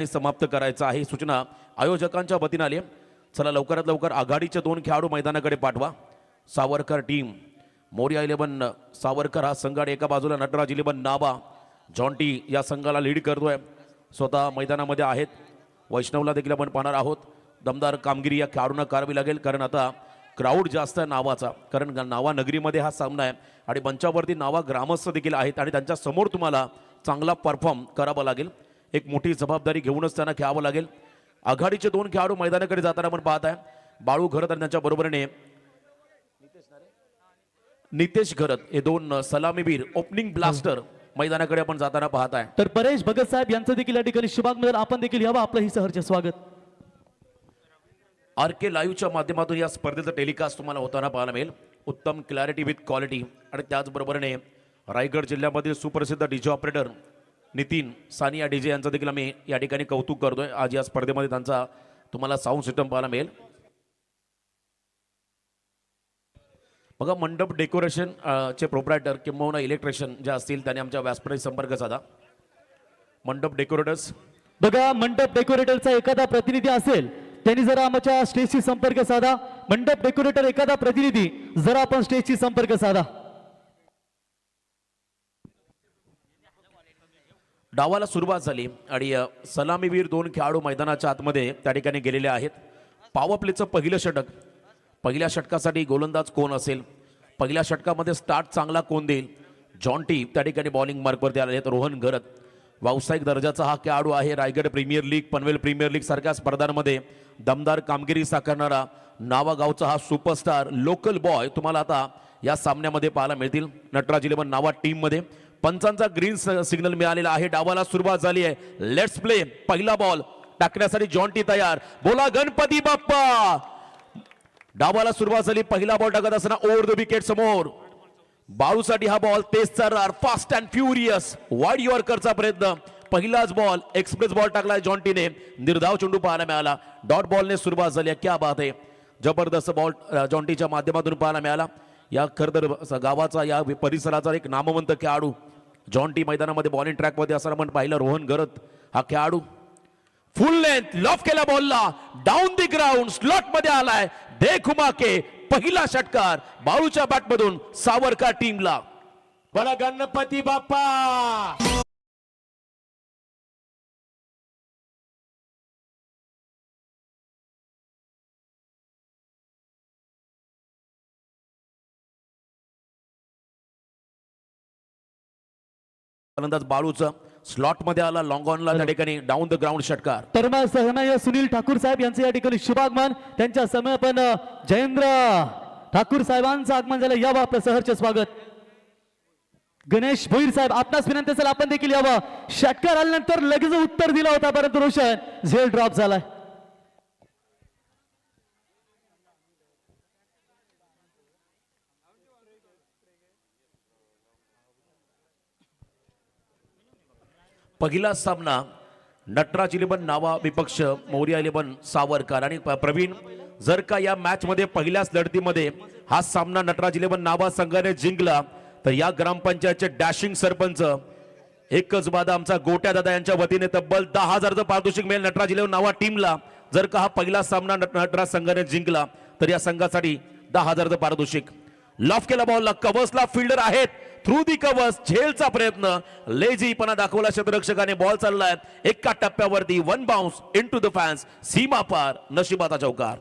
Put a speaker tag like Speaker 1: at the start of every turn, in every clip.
Speaker 1: समाप्त करायचा आहे सूचना आयोजकांच्या वतीने आली. चला लवकरात लवकर आघाडीचे 2 खेळाडू मैदानाकडे पाठवा. सावरकर टीम मोरिया 11 सावरकर हा संघ आणि एका बाजूला नटराज 11 नावा जॉन्टी या संघाला लीड करतोय. स्वतः मैदानामध्ये आहेत. वैष्णवला देखील आपण पाहणार आहोत. दमदार कामगिरी या खेळाडूंना करावी लागेल कारण आता क्राऊड जास्त आहे नावाचा, कारण नावा नगरीमध्ये हा सामना आहे आणि मंचावरती नावा ग्रामस्थ देखील आहेत आणि त्यांच्या समोर तुम्हाला चांगला परफॉर्म करावा लागेल. एक मोठी जबाबदारी घेऊनच त्यांना खेळावं लागेल. आघाडीचे 2 खेळाडू मैदानाकडे जाताना आपण पाहत आहे. बाळू घरत आणि त्यांच्या बरोबरीने नितेश घरत हे 2 सलामीवीर ओपनिंग ब्लास्टर मैदानाकडे आपण जाताना पाहत आहे.
Speaker 2: तर परेश भगत साहेब यांचं देखील या ठिकाणी शुभागमन आपण देखील यावं आपलं ही सहर्ष स्वागत.
Speaker 1: आरके लाईव्हच्या माध्यमातून या स्पर्धेचं टेलिकास्ट तुम्हाला होताना पाहायला मिळेल. उत्तम क्लॅरिटी विथ क्वालिटी आणि त्याचबरोबरने रायगड जिल्ह्यामधील सुप्रसिद्ध DJ operator Nitin Sania DJ यांचं देखील आम्ही या ठिकाणी कौतुक करतोय. आज या स्पर्धेमध्ये त्यांचा तुम्हाला साऊंड सिस्टम पाहायला मिळेल. बघा मंडप डेकोरेशन चे प्रोप्रायटर किंवा इलेक्ट्रिशियन जे असतील त्यांनी आमच्या व्यासपीठाशी संपर्क साधा. मंडप डेकोरेटर्स
Speaker 2: बघा मंडप डेकोरेटरचा एखादा प्रतिनिधी असेल त्यांनी जरा आमच्या स्टेजशी संपर्क साधा. मंडप डेकोरेटर एखादा प्रतिनिधी जरा आपण स्टेजशी संपर्क साधा.
Speaker 1: डावाला सुरुवात झाली आणि सलामीवीर 2 खेळाडू मैदानाच्या आतमध्ये त्या ठिकाणी गेलेले आहेत. पॉवर प्लेचं पहिलं षटक. पहिल्या षटकासाठी गोलंदाज कोण असेल, पहिल्या षटकामध्ये स्टार्ट चांगला कोण देईल. जॉन्टी त्या ठिकाणी बॉलिंग मार्कवरती आले आहेत. रोहन घरत व्यावसायिक दर्जाचा हा खेळाडू आहे. Raigad premier league, Panvel premier league सारख्या स्पर्धांमध्ये दमदार कामगिरी साकारणारा नावागावचा हा सुपरस्टार लोकल बॉय तुम्हाला आता या सामन्यामध्ये पाहायला मिळतील. नटराज 11 नावा टीम मध्ये पंचांचा ग्रीन सिग्नल मिळालेला आहे. डावाला सुरुवात झाली आहे. Let's play. पहिला बॉल टाकण्यासाठी जॉन्टी तयार. बोला गणपती बाप्पा. डावाला सुरुवात झाली. पहिला बॉल टाकत असताना ओव्हर द विकेट समोर बाळूसाठी हा बॉल तेज चालणार फास्ट अँड फ्युरियस वाईड यॉर्करचा प्रयत्न. पहिलाच बॉल एक्सप्रेस बॉल टाकलाय जॉन्टीने. निर्धाव चेंडू पाहायला मिळाला. डॉट बॉलने सुरुवात झाली. क्या बात आहे. जबरदस्त बॉल जॉन्टीच्या माध्यमातून पाहायला मिळाला. या खरतर गावाचा या परिसराचा एक नामवंत खेळाडू जॉन्टी मैदानामध्ये बॉलिंग ट्रॅकमध्ये असताना आपण पाहिलं. रोहन घरत हा खेळाडू फुल लेंथ लॉफ केला बॉलला डाऊन दी ग्राउंड स्लॉट मध्ये आलाय. दे खुमाके. पहिला षटकार बाळूच्या बॅटमधून सावरकर टीमला.
Speaker 3: बोला गणपती बाप्पा.
Speaker 1: फलंदाज बाळूचं स्लॉट मध्ये आला. लॉंग ऑनला त्या ठिकाणी डाऊन द ग्राउंड षटकार.
Speaker 2: तर सहनाय सुनील ठाकूर साहेब यांचं या ठिकाणी शुभागमन. त्यांच्या समय पण जयेंद्र ठाकूर साहेबांचं आगमन झालं. यावं आपलं सहर्ष स्वागत. गणेश भोईर साहेब आपणास विनंती असेल आपण देखील यावं. षटकार आल्यानंतर लगेच उत्तर दिला होता परंतु रोशन झेल ड्रॉप झालाय.
Speaker 1: पहिला सामना नटराज 11 नावा विपक्ष मोरिया 11 सावरकर आणि प्रवीण. जर का या मॅच मध्ये पहिल्याच लढतीमध्ये हा सामना नटराज 11 नावा संघाने जिंकला तर या ग्रामपंचायतचे डॅशिंग सरपंच एकच बादा आमचा गोट्या दादा यांच्या वतीने तब्बल 10,000चं पारितोषिक मिळेल नटराज 11 नावा टीमला. जर का हा पहिला सामना नटराज संघाने जिंकला तर या संघासाठी 10,000चं पारितोषिक. लॉफ केला बॉलला कव्हर्सला फिल्डर आहेत. थ्रू दी कव्हर्स झेलचा प्रयत्न लेझीपणा दाखवला क्षेत्ररक्षकाने. बॉल चाललाय एका टप्प्यावरती. 1 बाउन्स इनटू द फॅन्स. सीमा पार नशिबाचा चौकार.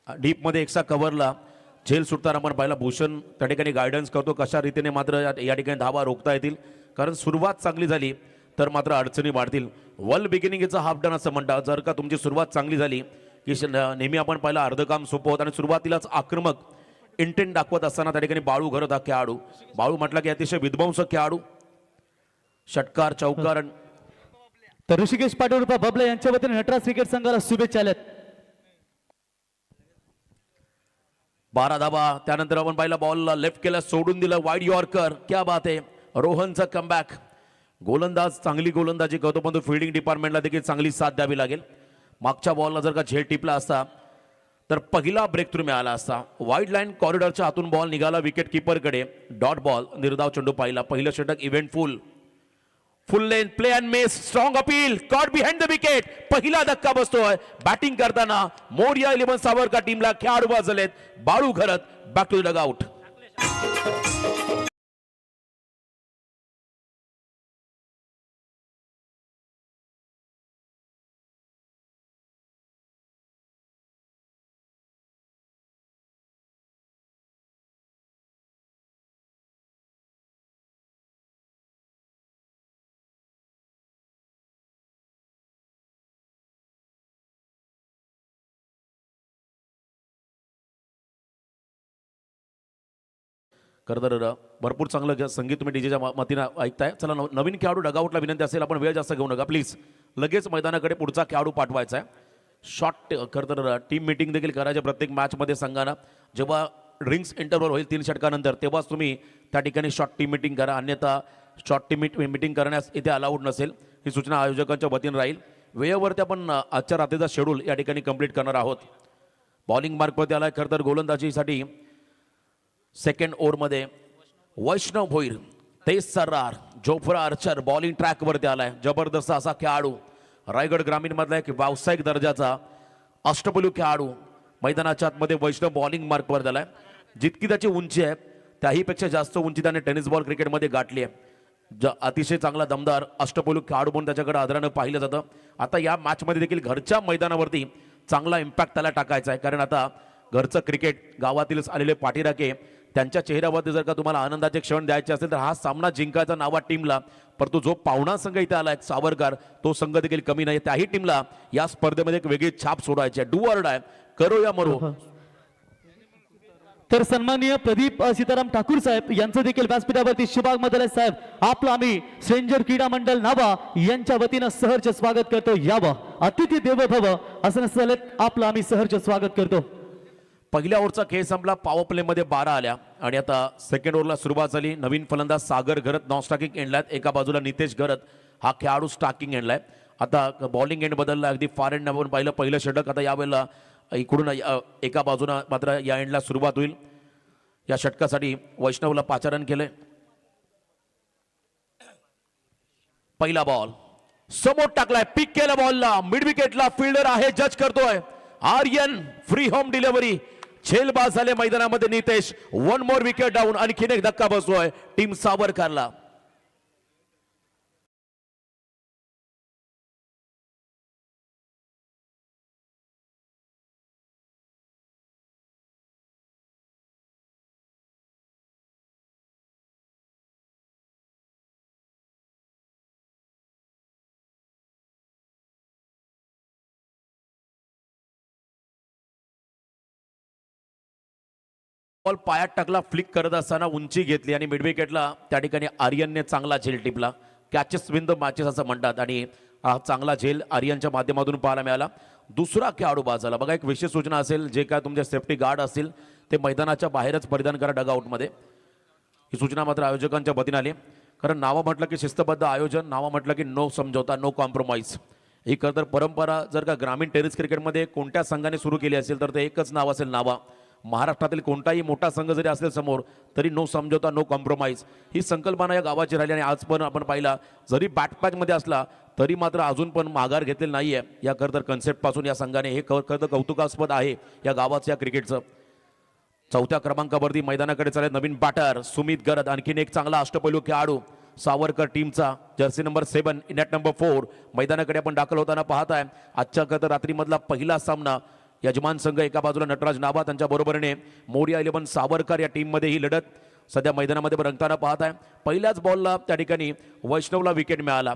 Speaker 1: डीप मध्ये एकसा कव्हरला झेल सुटताना आपण पाहिला. भूषण त्या ठिकाणी गायडन्स करतो कशा रीतीने मात्र या ठिकाणी धावा रोखता येतील, कारण सुरुवात चांगली झाली तर मात्र अडचणी वाढतील. Well beginning is a half done असं म्हणतात. जर का तुमची सुरुवात चांगली झाली की नेहमी आपण पाहिलं अर्ध काम सोपं होतं आणि सुरुवातीलाच आक्रमक इंटेंट दाखवत असताना त्या ठिकाणी बाळू घरत हा खेळाडू. बाळू म्हटलं की अतिशय विध्वंसक खेळाडू. षटकार चौकार.
Speaker 2: तर ऋषिकेश पाटील बबले यांच्या वतीने नटराज क्रिकेट संघाला शुभेच्छा.
Speaker 1: 12 धाबा. त्यानंतर आपण पाहिला बॉलला लेफ्ट केला, सोडून दिलं, वाईड यॉर्कर. क्या बात आहे. रोहनचा कमबॅक. गोलंदाज चांगली गोलंदाजी करतो, पण फिल्डिंग डिपार्टमेंटला देखील चांगली साथ द्यावी लागेल. मागच्या बॉलला जर का झेल टिपला असता तर पहिला ब्रेक थ्रू मिळाला असता. वाईड लाईन कॉरिडॉरच्या आतून बॉल निघाला विकेट किपरकडे. डॉट बॉल, निर्धाव चेंडू पाहिला. पहिलं षटक eventful. Full lane play and miss. Strong appeal. Caught behind the wicket. पहिला धक्का बसतोय. बॅटिंग करताना मोरिया 11 सावरकर टीमला खेळाडू बाद झालेत. बाळू घरत बॅक टू द डगआउट. खरं तर भरपूर चांगलं संगीत तुम्ही डीजेच्या मतीनं ऐकताय. चला नवीन खेळाडू डगाऊटला विनंती असेल, आपण वेळ जास्त घेऊ नका प्लीज. लगेच मैदानाकडे पुढचा खेळाडू पाठवायचा आहे. शॉर्ट खरं तर टीम मीटिंग देखील करायचे प्रत्येक मॅचमध्ये संघानं. जेव्हा ड्रिंक्स इंटरव्हल होईल 3 षटकानंतर तेव्हाच तुम्ही त्या ठिकाणी शॉर्ट टीम मीटिंग करा, अन्यथा शॉर्ट टीम मीटिंग करण्यास इथे अलाउड नसेल. ही सूचना आयोजकांच्या वतीनं राहील. वेळेवरती आपण आजच्या रात्रीचा शेड्यूल या ठिकाणी कंप्लीट करणार आहोत. बॉलिंग मार्कवरती आलाय खरं तर गोलंदाजीसाठी सेकंड ओव्हरमध्ये वैष्णव भोईर, तेज सर्रार, जोफ्रा आर्चर बॉलिंग ट्रॅकवरती आलाय. जबरदस्त असा खेळाडू, रायगड ग्रामीण मधला एक व्यावसायिक दर्जाचा अष्टपैलू खेळाडू मैदानाच्या आतमध्ये वैष्णव बॉलिंग मार्कवर आलाय. जितकी त्याची उंची आहे त्याहीपेक्षा जास्त उंची त्याने टेनिस बॉल क्रिकेटमध्ये गाठली आहे. अतिशय चांगला दमदार अष्टपैलू खेळाडू म्हणून त्याच्याकडे आदरानं पाहिलं जातं. आता या मॅचमध्ये देखील घरच्या मैदानावरती चांगला इम्पॅक्ट त्याला टाकायचा आहे, कारण आता घरचं क्रिकेट, गावातीलच आलेले पाठीराखे, त्यांच्या चेहऱ्यावरती जर का तुम्हाला आनंदाचे क्षण द्यायचे असेल तर हा सामना जिंकायचा नावा टीमला. परंतु जो पाहुणा संघ इथे आला एक सावरकर, तो संघ देखील कमी नाही. त्याही टीमला या स्पर्धेमध्ये एक वेगळी छाप सोडायची आहे. डू ऑर डाय, करो या मरो.
Speaker 2: तर सन्माननीय प्रदीप सीताराम ठाकूर साहेब यांचं देखील व्यासपीठावरती शुभाग मदले साहेब आपलं आम्ही स्ट्रेंजर क्रीडा मंडळ नावा यांच्या वतीनं सहर्ष स्वागत करतो. यावं अतिथी देवो भव असं नसलं आपलं आम्ही सहर्ष स्वागत करतो.
Speaker 1: पहिल्या ओव्हरचा खेळ संपला. पॉवर प्ले मध्ये 12 आल्या आणि आता सेकंड ओव्हरला सुरुवात झाली. नवीन फलंदाज सागर घरत नॉन स्टार्किंग एंडला. एका बाजूला नितेश घरत हा खेळाडू स्टार्किंग एंडला. आता बॉलिंग एंड बदलला. अगदी फार एंड आपण पाहिलं पहिलं षटक. आता यावेळेला इकडून एका बाजूला मात्र या एंडला सुरुवात होईल. या षटकासाठी वैष्णवला पाचारण केलंय. पहिला बॉल समोर टाकलाय, पिक केला बॉलला, मिड विकेटला फिल्डर आहे, जज करतोय आर्यन. Free home delivery. झेलबाज झाले मैदानामध्ये नितेश. 1 more wicket down. आणखीन एक धक्का बसतोय टीम सावरकरला. बॉल पायात टाकला, फ्लिक करत असताना उंची घेतली आणि मिड विकेटला त्या ठिकाणी आर्यनने चांगला झेल टिपला. कॅचेस विन द मॅचेस असं म्हणतात आणि हा चांगला झेल आर्यनच्या माध्यमातून पाहायला मिळाला. दुसरा खेळाडू बाद झाला. बघा, एक विशेष सूचना असेल, जे काय तुमचे सेफ्टी गार्ड असतील ते मैदानाच्या बाहेरच परिधान करा डगआउटमध्ये. ही सूचना मात्र आयोजकांच्या वतीने आली. कारण नावं म्हटलं की शिस्तबद्ध आयोजन, नावं म्हटलं की नो समझौता, नो कॉम्प्रोमाइज. ही खरं तर परंपरा जर का ग्रामीण टेनिस क्रिकेटमध्ये कोणत्या संघाने सुरू केली असेल तर ते एकच नाव असेल नावा. महाराष्ट्रातील कोणताही मोठा संघ जरी असेल समोर तरी नो समझौता, नो कॉम्प्रोमाइज ही संकल्पना या गावाची राहिली. आणि आज पण आपण पाहिला, जरी बॅटपॅचमध्ये असला तरी मात्र अजून पण माघार घेतलेली नाही आहे या खरं तर कन्सेप्टपासून या संघाने. हे खरं तर कौतुकास्पद आहे या गावाचं, या क्रिकेटचं. चौथ्या क्रमांकावरती मैदानाकडे चालले नवीन बॅटर सुमित गरद. आणखीन एक चांगला अष्टपैलू खेळाडू सावरकर टीमचा जर्सी नंबर 7 नेट नंबर 4 मैदानाकडे आपण दाखल होताना पाहताय. आजच्या खरं तर रात्रीमधला पहिला सामना. यजमान संघ एका बाजूला नटराज नाभा, त्यांच्या बरोबरीने मोरिया 11 सावरकर या टीममध्ये ही लढत सध्या मैदानामध्ये रंगताना पाहत आहे. पहिल्याच बॉलला त्या ठिकाणी वैष्णवला विकेट मिळाला.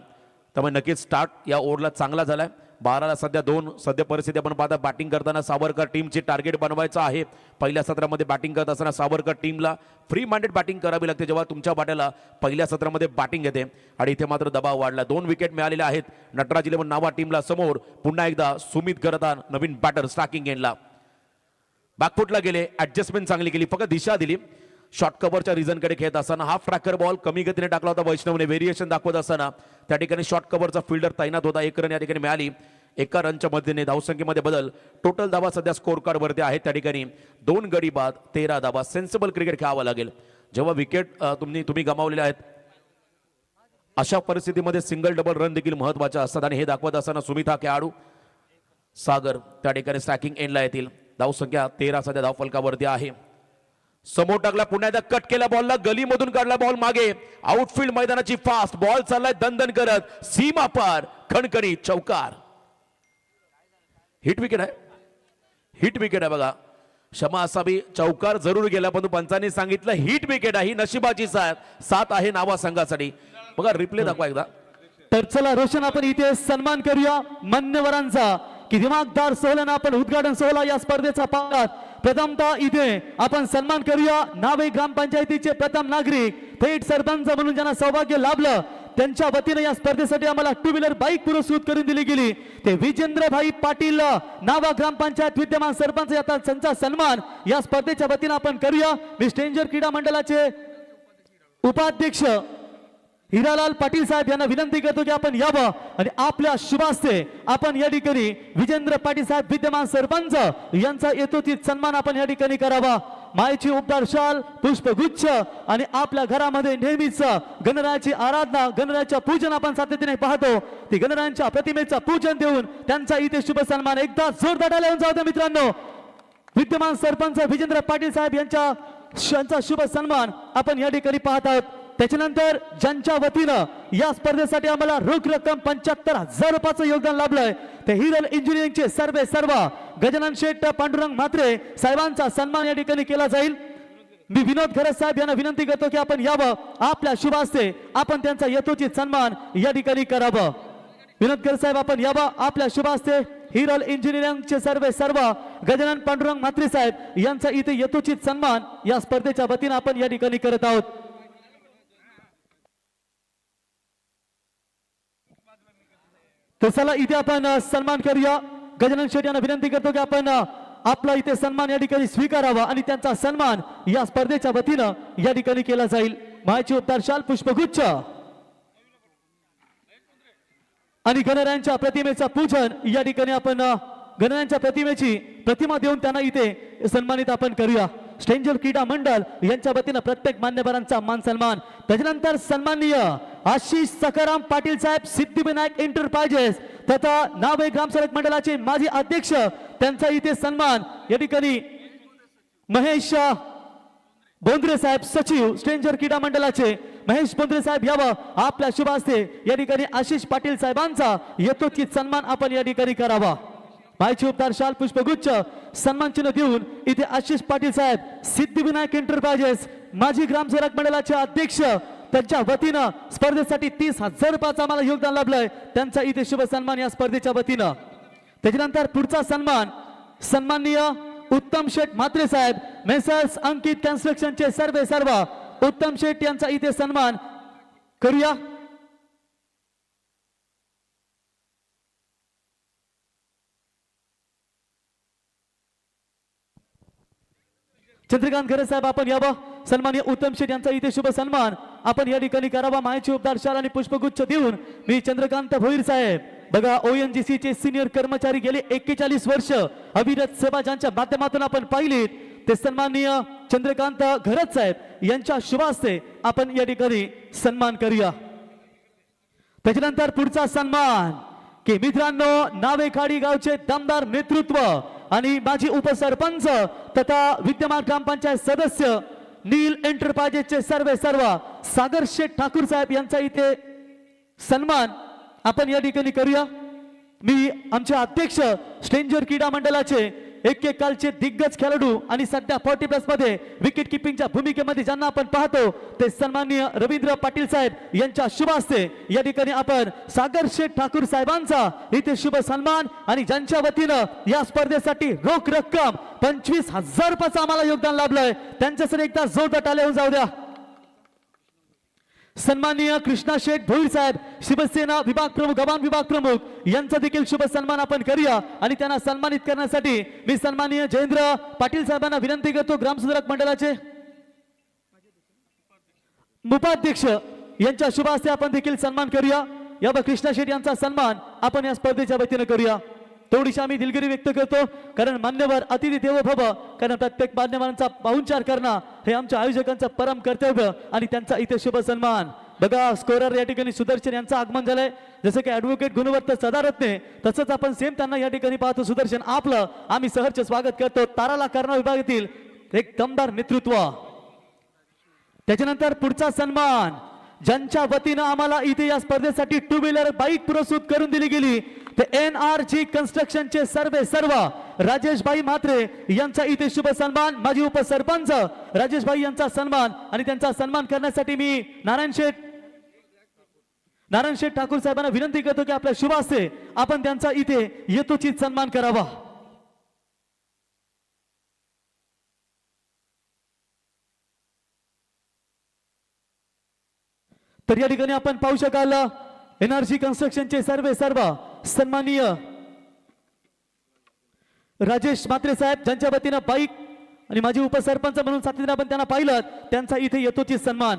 Speaker 1: त्यामुळे नक्कीच स्टार्ट या ओव्हरला चांगला झालाय. 12ला सध्या 2. सध्या परिस्थिती आपण पाहता बॅटिंग करताना सावरकर टीमची टार्गेट बनवायचं आहे. पहिल्या सत्रामध्ये बॅटिंग करत असताना सावरकर टीमला फ्री माइंडेड बॅटिंग करावी लागते जेव्हा तुमच्या बॅटला पहिल्या सत्रामध्ये बॅटिंग येते. आणि इथे मात्र दबाव वाढला. 2 विकेट मिळालेले आहेत नटराज 11 नावा टीमला. समोर पुन्हा एकदा सुमित गरदान नवीन बॅटर स्टार्किंग एंडला. बॅकफुटला गेले, ऍडजस्टमेंट चांगली केली, फक्त दिशा दिली. शॉर्ट कव्हरच्या रिझनकडे खेळत असताना हाफ ट्रॅकर बॉल कमी गतीने टाकला होता वैष्णवने. व्हेरिएशन दाखवत असताना त्या ठिकाणी शॉर्ट कव्हरचा फिल्डर तैनात होता. 1 रन या ठिकाणी मिळाली. एका रनच्या मदतीने धावसंख्येमध्ये बदल. टोटल धावा सध्या स्कोर कार्ड वरती आहेत त्या ठिकाणी 2 गडी बाद 13 धावा. सेन्सिबल क्रिकेट खेळावं लागेल. जेव्हा विकेट तुम्ही गमावलेले आहेत अशा परिस्थितीमध्ये सिंगल डबल रन देखील महत्वाच्या असतात आणि हे दाखवत असताना सुमित हा खेळाडू सागर त्या ठिकाणी स्ट्रायकिंग एंडला येतील. धावसंख्या 13 सध्या धावफलकावरती आहे. समोर टाकला, पुन्हा एकदा कट केला बॉलला, गलीमधून काढला बॉल मागे. आउटफील्ड मैदानाची फास्ट बॉल चाललाय दणदण करत सीमा पार. खणखणी चौकार. हिट विकेट आहे, हिट विकेट आहे बघा. क्षमा असावी, चौकार जरूर गेला परंतु पंचांनी सांगितलं हिट विकेट आहे. नशिबाची साथ आहे नावा संघासाठी. बघा रिप्ले दाखवा एकदा.
Speaker 2: तर चला रोशन आपण इथे सन्मान करूया मान्यवरांचा की दिमागदार सोहळ्यानं आपण उद्घाटन सोहळा या स्पर्धेचा पाहतात. प्रथमतः इथे आपण सन्मान करूया नावे ग्रामपंचायतीचे प्रथम नागरिक थेट सरपंच म्हणून ज्यांना सौभाग्य लाभलं त्यांच्या वतीने या स्पर्धेसाठी आम्हाला 2 व्हीलर बाईक पुरस्कृत करून दिली गेली ते विजेंद्रभाई पाटील नावा ग्रामपंचायत विद्यमान सरपंच याचा त्यांचा सन्मान या स्पर्धेच्या वतीने आपण करूया. मी स्ट्रेंजर क्रीडा मंडळाचे उपाध्यक्ष हिरालाल पाटील साहेब यांना विनंती करतो की आपण यावं आणि आपल्या शुभास्ते आपण या ठिकाणी विजेंद्र पाटील साहेब विद्यमान सरपंच यांचा यथोचित सन्मान आपण या ठिकाणी करावा. मायेची उपदार शाल पुष्पगुच्छ आणि आपल्या घरामध्ये नेहमीच गणरायाची आराधना गणरायाच्या पूजन आपण सातत्याने पाहतो. ती गणरायांच्या प्रतिमेचं पूजन देऊन त्यांचा इथे शुभ सन्मान एकदा जोरदार टाळ्या लावून जाऊ द्या मित्रांनो. विद्यमान सरपंच विजेंद्र पाटील साहेब यांचा शुभ सन्मान आपण या ठिकाणी पाहत आहोत. त्याच्यानंतर ज्यांच्या वतीनं या स्पर्धेसाठी आम्हाला रोख रक्कम 75,000 रुपयाचं योगदान लाभलंय ते हिरल इंजिनिअरिंगचे सर्व गजानन शेठ पांडुरंग म्हात्रे साहेबांचा सन्मान या ठिकाणी केला जाईल. मी विनोद खरस साहेब यांना विनंती करतो की आपण यावं आपल्या शुभास्ते आपण त्यांचा यथोचित सन्मान या ठिकाणी करावं. विनोद खरस साहेब आपण यावं आपल्या शुभास्ते हिरल इंजिनिअरिंगचे सर्व गजानन पांडुरंग म्हात्रे साहेब यांचा इथे यथोचित सन्मान या स्पर्धेच्या वतीनं आपण या ठिकाणी करत आहोत. तर चला इथे आपण सन्मान करूया. गजानन शेठ यांना विनंती करतो की आपण आपला इथे सन्मान या ठिकाणी स्वीकारावा आणि त्यांचा सन्मान या स्पर्धेच्या वतीनं या ठिकाणी केला जाईल. मायची उपचार शाल पुष्पगुच्छ आणि गणरायांच्या प्रतिमेचं पूजन या ठिकाणी आपण गणरायांच्या प्रतिमेची प्रतिमा देऊन त्यांना इथे सन्मानित आपण करूया. स्ट्रेंजर क्रीडा मंडळ यांच्या वतीनं प्रत्येक मान्यवरांचा मान सन्मान. त्याच्यानंतर सन्माननीय आशिष सखाराम पाटील साहेब सिद्धिविनायक एंटरप्राइजेस तथा नावे ग्रामसेवक मंडळाचे माजी अध्यक्ष त्यांचा इथे सन्मान या ठिकाणी. महेश बोंद्रे साहेब सचिव स्ट्रेंजर क्रीडा मंडळाचे महेश बोंद्रे साहेब यावं आपल्या शुभ हस्ते या ठिकाणी आशिष पाटील साहेबांचा यथोचित सन्मान आपण या ठिकाणी करावा. मायची उपचार शाल पुष्पगुच्छ सन्मान चिन्ह देऊन इथे आशिष पाटील साहेब सिद्धिविनायक एंटरप्राइजेस माजी ग्रामसेवक मंडळाचे अध्यक्ष त्यांच्या वतीनं स्पर्धेसाठी 30,000 रुपयाचं आम्हाला योगदान लाभलंय त्यांचा इथे शुभ सन्मान या स्पर्धेच्या वतीनं. त्याच्यानंतर पुढचा सन्मान सन्माननीय उत्तम शेठ म्हात्रे साहेब मेसर्स अंकित कन्स्ट्रक्शनचे सर्व उत्तम शेठ यांचा इथे सन्मान करूया. चंद्रकांत खरे साहेब आपण यावं. सन्माननीय उत्तम शेठ यांचा इथे शुभ सन्मान आपण या ठिकाणी करावा. मायेची उपदार शाल आणि पुष्पगुच्छ देऊन मी चंद्रकांत भोईर साहेब बघा ONGC चे सिनियर कर्मचारी गेले 41 वर्ष अविरत सेवा ज्यांच्या माध्यमातून आपण पाहिलीत ते सन्माननीय चंद्रकांत घरत साहेब यांच्या शुभ हस्ते आपण या ठिकाणी सन्मान करूया. त्याच्यानंतर पुढचा सन्मान की मित्रांनो नावेखाडी गावचे दमदार नेतृत्व आणि माजी उपसरपंच तथा विद्यमान ग्रामपंचायत सदस्य नील एंटरप्राइजेसचे सर्व सागर शेठ ठाकूर साहेब यांचा इथे सन्मान आपण या ठिकाणी करूया. मी आमचे अध्यक्ष स्ट्रेंजर क्रीडा मंडळाचे एकेकालचे दिग्गज खेळाडू आणि सध्या 40+ मध्ये विकेट किपिंगच्या भूमिकेमध्ये ज्यांना आपण पाहतो ते सन्माननीय रवींद्र पाटील साहेब यांच्या शुभ हस्ते या ठिकाणी आपण सागर शेठ ठाकूर साहेबांचा इथे शुभ सन्मान आणि ज्यांच्या वतीनं या स्पर्धेसाठी रोख रक्कम 25,000 रुपयाचं आम्हाला योगदान लाभलंय त्यांच्यासाठी एकदा जोरदार टाळ्या होऊन जाऊ द्या. सन्माननीय कृष्णा शेठ भोईर साहेब शिवसेना विभाग प्रमुख अभान विभाग प्रमुख यांचा देखील शुभ सन्मान आपण करूया आणि त्यांना सन्मानित करण्यासाठी मी सन्माननीय जयेंद्र पाटील साहेबांना विनंती करतो ग्रामसुधारक मंडळाचे उपाध्यक्ष यांच्या शुभ हस्ते आपण देखील सन्मान करूया। या कृष्णा शेठ यांचा सन्मान आपण या स्पर्धेच्या वतीने करूया। थोडीशी आम्ही दिलगिरी व्यक्त करतो कारण मान्यवर अतिथी देवो भव, कारण प्रत्येक मान्यवरांचा पाहुणचार करणं हे आमच्या आयोजकांचं परम कर्तव्य आणि त्यांचा इथे शुभ सन्मान। बघा स्कोरर या ठिकाणी सुदर्शन यांचं आगमन झालंय, जसं की ऍडव्होकेट गुणवर्त सदारत्ने, तसंच आपण सेम त्यांना या ठिकाणी पाहतो। सुदर्शन आपलं आम्ही सहर्ष स्वागत करतो। ताराला करणा विभागातील एक दमदार नेतृत्व। त्याच्यानंतर पुढचा सन्मान ज्यांच्या वतीनं आम्हाला इथे या स्पर्धेसाठी टू व्हीलर बाईक पुरस्कृत करून दिली गेली ते NRG कन्स्ट्रक्शनचे सर्व राजेश भाई म्हात्रे यांचा इथे शुभ सन्मान। माजी उपसरपंच राजेश भाई यांचा सन्मान आणि त्यांचा सन्मान करण्यासाठी मी नारायण शेठ ठाकूर साहेबांना विनंती करतो की आपल्या शुभ हस्ते आपण त्यांचा इथे यथोचित सन्मान करावा। तर या ठिकाणी आपण पाहू शकाल NRG कन्स्ट्रक्शनचे सर्व सन्माननीय राजेश म्हात्रे साहेब ज्यांच्या वतीनं बाईक आणि माझे उपसरपंच म्हणून साथीदार आपण त्यांना पाहिलं, त्यांचा इथे यथोचित सन्मान।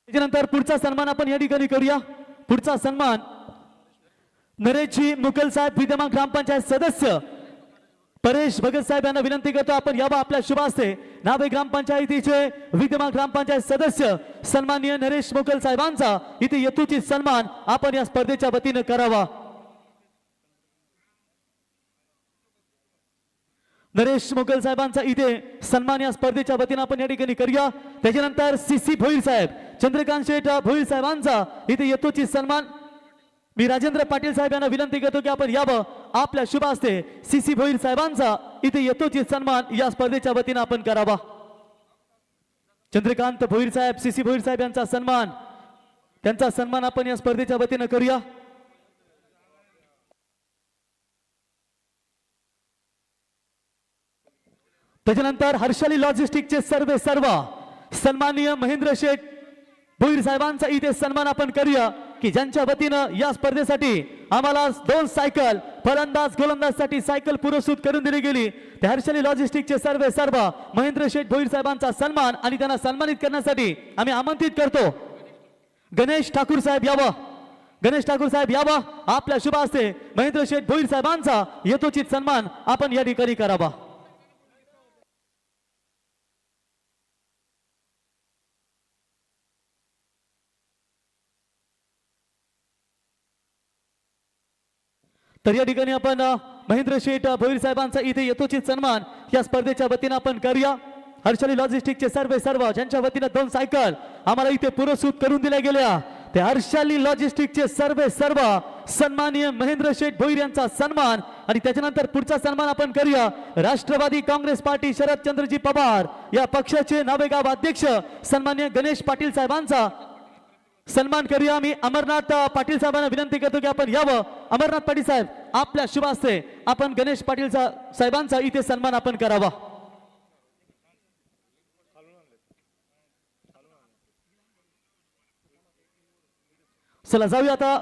Speaker 2: त्यानंतर पुढचा सन्मान आपण या ठिकाणी करूया। पुढचा सन्मान नरेशजी मुकल साहेब विद्यमान ग्रामपंचायत सदस्य परेश भगत साहेब यांना विनंती करतो आपण यावा आपल्या शुभ हस्ते नावे ग्रामपंचायतीचे विद्यमान ग्रामपंचायत सदस्य सन्माननीय नरेश मुकल साहेबांचा इथे यथोचित सन्मान आपण या स्पर्धेच्या वतीने करावा। नरेश मुकल साहेबांचा इथे सन्मान या स्पर्धेच्या वतीने आपण या ठिकाणी करूया। त्याच्यानंतर CC भोईर साहेब चंद्रकांत शेठ भोईर साहेबांचा इथे यथोचित सन्मान। मी राजेंद्र पाटील साहेब यांना विनंती करतो की आपण यावं आपल्या शुभ हस्ते CC भोईर साहेबांचा इथे यथोचित सन्मान या स्पर्धेच्या वतीने आपण करावा। चंद्रकांत भोईर साहेब CC भोईर साहेब यांचा सन्मान, त्यांचा सन्मान आपण या स्पर्धेच्या वतीने करूया। त्याच्यानंतर हर्षाली लॉजिस्टिकचे सर्व सन्माननीय महेंद्र शेठ भोईर साहेबांचा इथे सन्मान आपण करूया की ज्यांच्या वतीनं या स्पर्धेसाठी आम्हाला 2 सायकल फलंदाज गोलंदाजसाठी सायकल पुरस्कृत करून दिली गेली। त्या हर्षाली लॉजिस्टिकचे सर्व महेंद्र शेठ भोईर साहेबांचा सन्मान आणि त्यांना सन्मानित करण्यासाठी आम्ही आमंत्रित करतो गणेश ठाकूर साहेब यावं। गणेश ठाकूर साहेब यावं आपल्या शुभ हस्ते महेंद्र शेठ भोईर साहेबांचा यथोचित सन्मान आपण या ठिकाणी करावा। तर या ठिकाणी आपण महेंद्र शेठ भोईर साहेबांचा इथे यथोचित सन्मान या स्पर्धेच्या वतीने आपण करूया। हर्षाली लॉजिस्टिकचे सर्व ज्यांच्या वतीने 2 सायकल आम्हाला इथे पुरस्कृत करून दिल्या गेल्या ते हर्षाली लॉजिस्टिकचे सर्व सन्माननीय महेंद्र शेठ भोईर यांचा सन्मान आणि त्याच्यानंतर पुढचा सन्मान आपण करूया राष्ट्रवादी काँग्रेस पार्टी शरदचंद्रजी पवार या पक्षाचे नावेगाव अध्यक्ष सन्माननीय गणेश पाटील साहेबांचा सन्मान करूया। मी अमरनाथ पाटील साहेबांना विनंती करतो की आपण यावं। अमरनाथ पाटील साहेब आपल्या शुभ हस्ते आपण गणेश पाटील साहेबांचा इथे सन्मान आपण करावा। चला जाऊया आता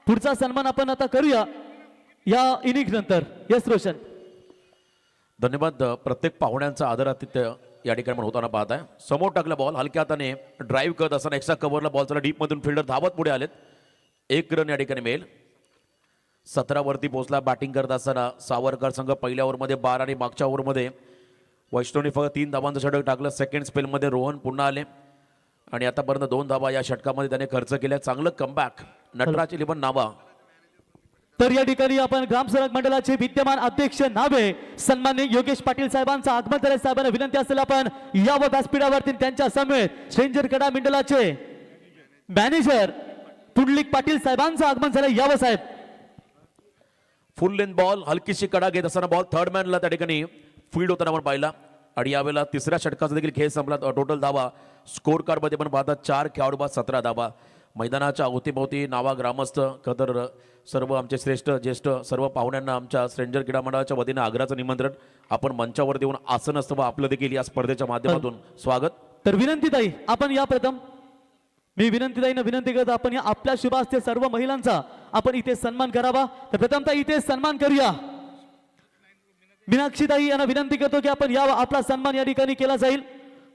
Speaker 2: पुढचा सन्मान आपण आता करूया या इनिंग नंतर। यस रोशन
Speaker 1: धन्यवाद। प्रत्येक पाहुण्यांचा आदरातिथ्य या ठिकाणी आपण होताना पाहत आहे। समोर टाकला बॉल हलक्या हाताने ड्राईव्ह करत असताना एक्स्ट्रा कव्हरला बॉल चला डीप मधून फिल्डर धावत पुढे आलेत। 1 रन या ठिकाणी मिळेल। 17 वरती पोहोचला बॅटिंग करत असताना सावरकर संघ पहिल्या ओव्हरमध्ये 12 आणि मागच्या ओव्हरमध्ये वैष्णवने फक्त 3 धावांचं षटक टाकलं। सेकंड स्पेलमध्ये रोहन पुन्हा आले आणि आतापर्यंत 2 धावा या षटकामध्ये त्याने खर्च केल्या। चांगलं कमबॅक नटराज 11 नावा।
Speaker 2: तर या ठिकाणी आपण ग्रामसेवक मंडळाचे विद्यमान अध्यक्ष नावे सन्माननीय योगेश पाटील साहेबांचा आगमन झाले। साहेबांना विनंती असेल आपण यावं व्यासपीठावरती त्यांच्या समेत स्ट्रेंजर कडा मंडळाचे मॅनेजर पुंडलिक पाटील साहेबांचं आगमन झालं। यावं साहेब।
Speaker 1: फुल लेंथ बॉल हलकीशी कडा घेत असताना बॉल थर्ड मॅनला त्या ठिकाणी फील्ड होताना आपण पाहिला आणि यावेळेला तिसऱ्या षटकाचा देखील खेळ संपला। टोटल धावा स्कोर कार्ड मध्ये पण पाहतात 4 खेळाडू बाद 17 धावा। मैदानाच्या अवतीभोवती नावा ग्रामस्थ कदर सर्व आमचे श्रेष्ठ ज्येष्ठ सर्व पाहुण्यांना आमच्या स्ट्रेंजर क्रीडा मंडळाच्या वतीने आग्रहाचं निमंत्रण. आपण मंचावर देऊन आसन असतं व आपलं देखील या स्पर्धेच्या माध्यमातून स्वागत.
Speaker 2: तर विनंती ताई आपण या प्रथम मी विनंतीताईंना विनंती करतो आपण या आपल्या शुभ हस्ते सर्व महिलांचा आपण इथे सन्मान करावा. तर प्रथमतः इथे सन्मान करूया. मीनाक्षीताई यांना विनंती करतो की आपण या आपला सन्मान या ठिकाणी केला जाईल.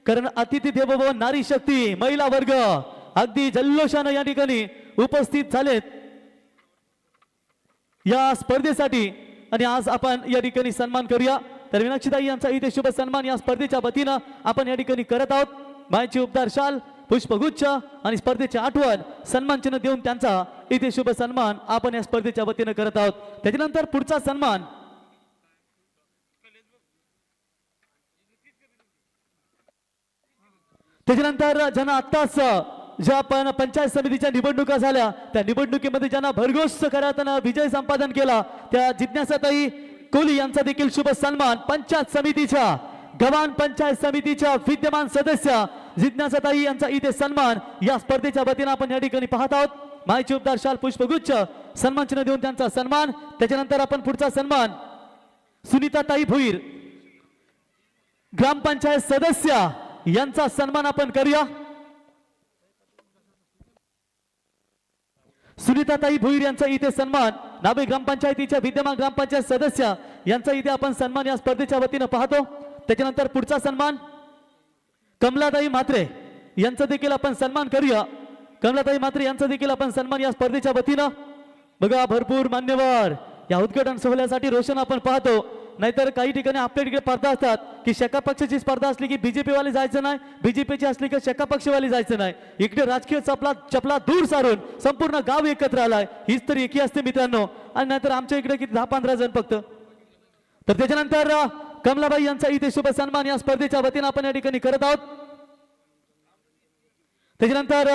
Speaker 2: कारण अतिथी देवो भव नारी शक्ती महिला वर्ग अगदी जल्लोषानं या ठिकाणी उपस्थित झालेत या स्पर्धेसाठी आणि आज आपण या ठिकाणी सन्मान करूया. तर मीनाक्षीताई यांचा इथे शुभ सन्मान या स्पर्धेच्या वतीनं आपण या ठिकाणी करत आहोत. मायची उपदार शाल पुष्पगुच्छ आणि स्पर्धेचे आठवण सन्मान चिन्ह देऊन त्यांचा इथे शुभ सन्मान आपण या स्पर्धेच्या वतीनं करत आहोत. त्याच्यानंतर पुढचा सन्मान त्याच्यानंतर ज्यांना आत्ताच ज्या आपण पंचायत समितीच्या निवडणुका झाल्या त्या निवडणुकीमध्ये ज्यांना भरघोस करातनं विजय संपादन केला त्या जिज्ञासाताई कोहली यांचा देखील शुभ सन्मान पंचायत समितीच्या गव्हाण पंचायत समितीच्या विद्यमान सदस्य जिज्ञासाताई यांचा इथे सन्मान या स्पर्धेच्या वतीनं आपण या ठिकाणी पाहत आहोत. मायची उपदार शाल पुष्पगुच्छ सन्मान चिन्ह देऊन त्यांचा सन्मान. त्याच्यानंतर आपण पुढचा सन्मान सुनीताताई भुईर ग्रामपंचायत सदस्य यांचा सन्मान आपण करूया. सुनीताताई भुईर यांचा इथे सन्मान नावे ग्रामपंचायतीच्या विद्यमान ग्रामपंचायत सदस्य यांचा इथे आपण सन्मान या स्पर्धेच्या वतीनं पाहतो. त्याच्यानंतर पुढचा सन्मान कमलाताई म्हात्रे यांचा देखील आपण सन्मान करूया. कमलाताई म्हात्रे यांचा देखील आपण सन्मान या स्पर्धेच्या वतीनं. बघा भरपूर मान्यवर या उद्घाटन सोहळ्यासाठी रोशन आपण पाहतो. नाहीतर काही ठिकाणी आपल्या ठिकाणी स्पर्धा असतात की शका पक्षाची स्पर्धा असली की बीजेपी वाले जायचं नाही, बीजेपीची असली की शका पक्षवाले जायचं नाही. इकडे राजकीय चपला दूर सारून संपूर्ण गाव एकत्र आलाय हीच तर एकी असते मित्रांनो. आणि नाहीतर आमच्या इकडे किती 10-15 जण फक्त. तर त्याच्यानंतर कमलाबाई यांचा इथे शुभ सन्मान या स्पर्धेच्या वतीनं आपण या ठिकाणी करत आहोत. त्याच्यानंतर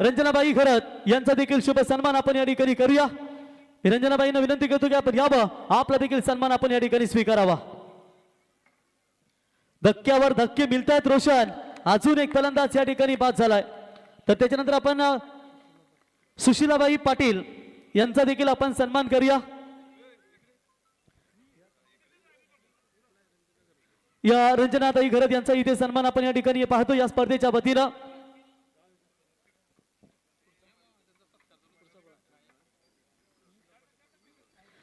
Speaker 2: रंजनाबाई खरत यांचा देखील शुभ सन्मान आपण या ठिकाणी करूया. रंजनाबाईंना विनंती करतो की आपण यावं आपला देखील सन्मान आपण या ठिकाणी स्वीकारावा. धक्क्यावर धक्के मिळतायत रोशन. अजून एक फलंदाज या ठिकाणी बाद झालाय. तर त्याच्यानंतर आपण सुशीलाबाई पाटील यांचा देखील आपण सन्मान करूया. या रंजनाताई खरत यांचा इथे सन्मान आपण या ठिकाणी पाहतो या स्पर्धेच्या वतीनं.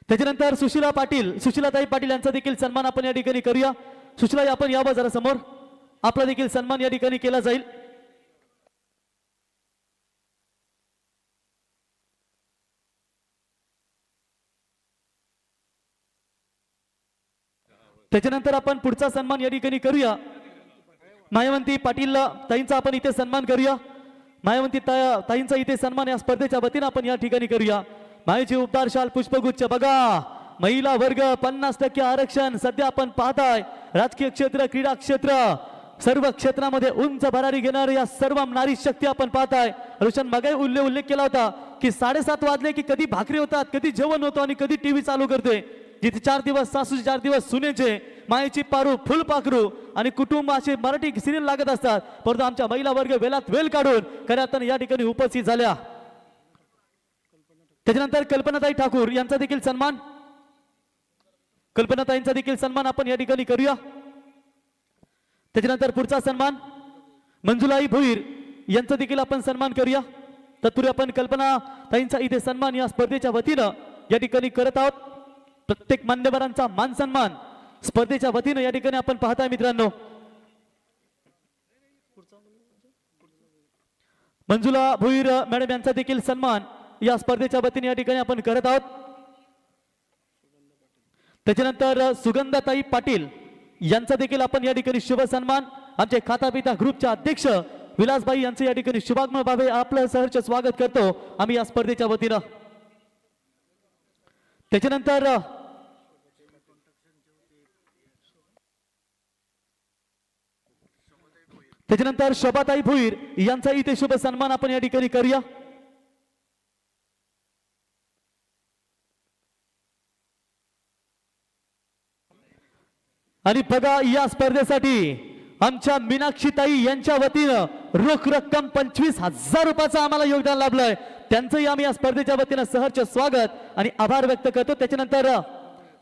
Speaker 2: त्याच्यानंतर सुशीलाताई पाटील यांचा देखील सन्मान आपण या ठिकाणी करूया. सुशीला आपण यावं जरा समोर आपला देखील सन्मान या ठिकाणी केला जाईल. त्याच्यानंतर आपण पुढचा सन्मान या ठिकाणी करूया. मायावंती पाटील ताईंचा आपण इथे सन्मान करूया. मायावंती ताईंचा इथे सन्मान या स्पर्धेच्या वतीनं आपण या ठिकाणी करूया. मायेची उपदार शाल पुष्पगुच्छ. बघा महिला वर्ग 50% आरक्षण सध्या आपण पाहताय. राजकीय क्षेत्र क्रीडा क्षेत्र सर्व क्षेत्रामध्ये उंच भरारी घेणारे या सर्व नारी शक्ती आपण पाहताय. रोशन मगाही उल्लेख केला होता की 7:30 वाजले की कधी भाकरी होतात कधी जेवण होतं आणि कधी टीव्ही चालू करते. जिथे 4 दिवस सासूचे 4 दिवस सुनेचे मायेची पारू फुलपाखरू आणि कुटुंब असे मराठी सिरियल लागत असतात. परंतु आमच्या महिला वर्ग वेलात वेल काढून खऱ्या या ठिकाणी उपस्थित झाल्या. त्याच्यानंतर कल्पनाताई ठाकूर यांचा देखील सन्मान कल्पनाताईंचा देखील सन्मान आपण या ठिकाणी करूया. त्याच्यानंतर पुढचा सन्मान मंजुलाई भुईर यांचा देखील आपण सन्मान करूया. तत्पूर्वी आपण कल्पनाताईंचा इथे सन्मान या स्पर्धेच्या वतीनं या ठिकाणी करत आहोत. प्रत्येक मान्यवरांचा मान सन्मान स्पर्धेच्या वतीनं या ठिकाणी आपण पाहताय मित्रांनो. मंजुला भुईर मॅडम यांचा देखील सन्मान या स्पर्धेच्या वतीने या ठिकाणी आपण करत आहोत. त्याच्यानंतर सुगंधाताई पाटील यांचा देखील आपण या ठिकाणी शुभ सन्मान आमचे खाता पिता ग्रुपचे अध्यक्ष विलासबाई यांचे या ठिकाणी शुभागमन भावे आपलं सहर्ष स्वागत करतो आम्ही या स्पर्धेच्या वतीनं. त्याच्यानंतर शोभाताई भुईर यांचा इथे शुभ सन्मान आपण या ठिकाणी करूया. आणि बघा या स्पर्धेसाठी आमच्या मीनाक्षीताई यांच्या वतीनं रोख रक्कम 25,000 रुपयाचं आम्हाला योगदान लाभलंय. त्यांचंही आम्ही या स्पर्धेच्या वतीनं सहर्ष स्वागत आणि आभार व्यक्त करतो. त्याच्यानंतर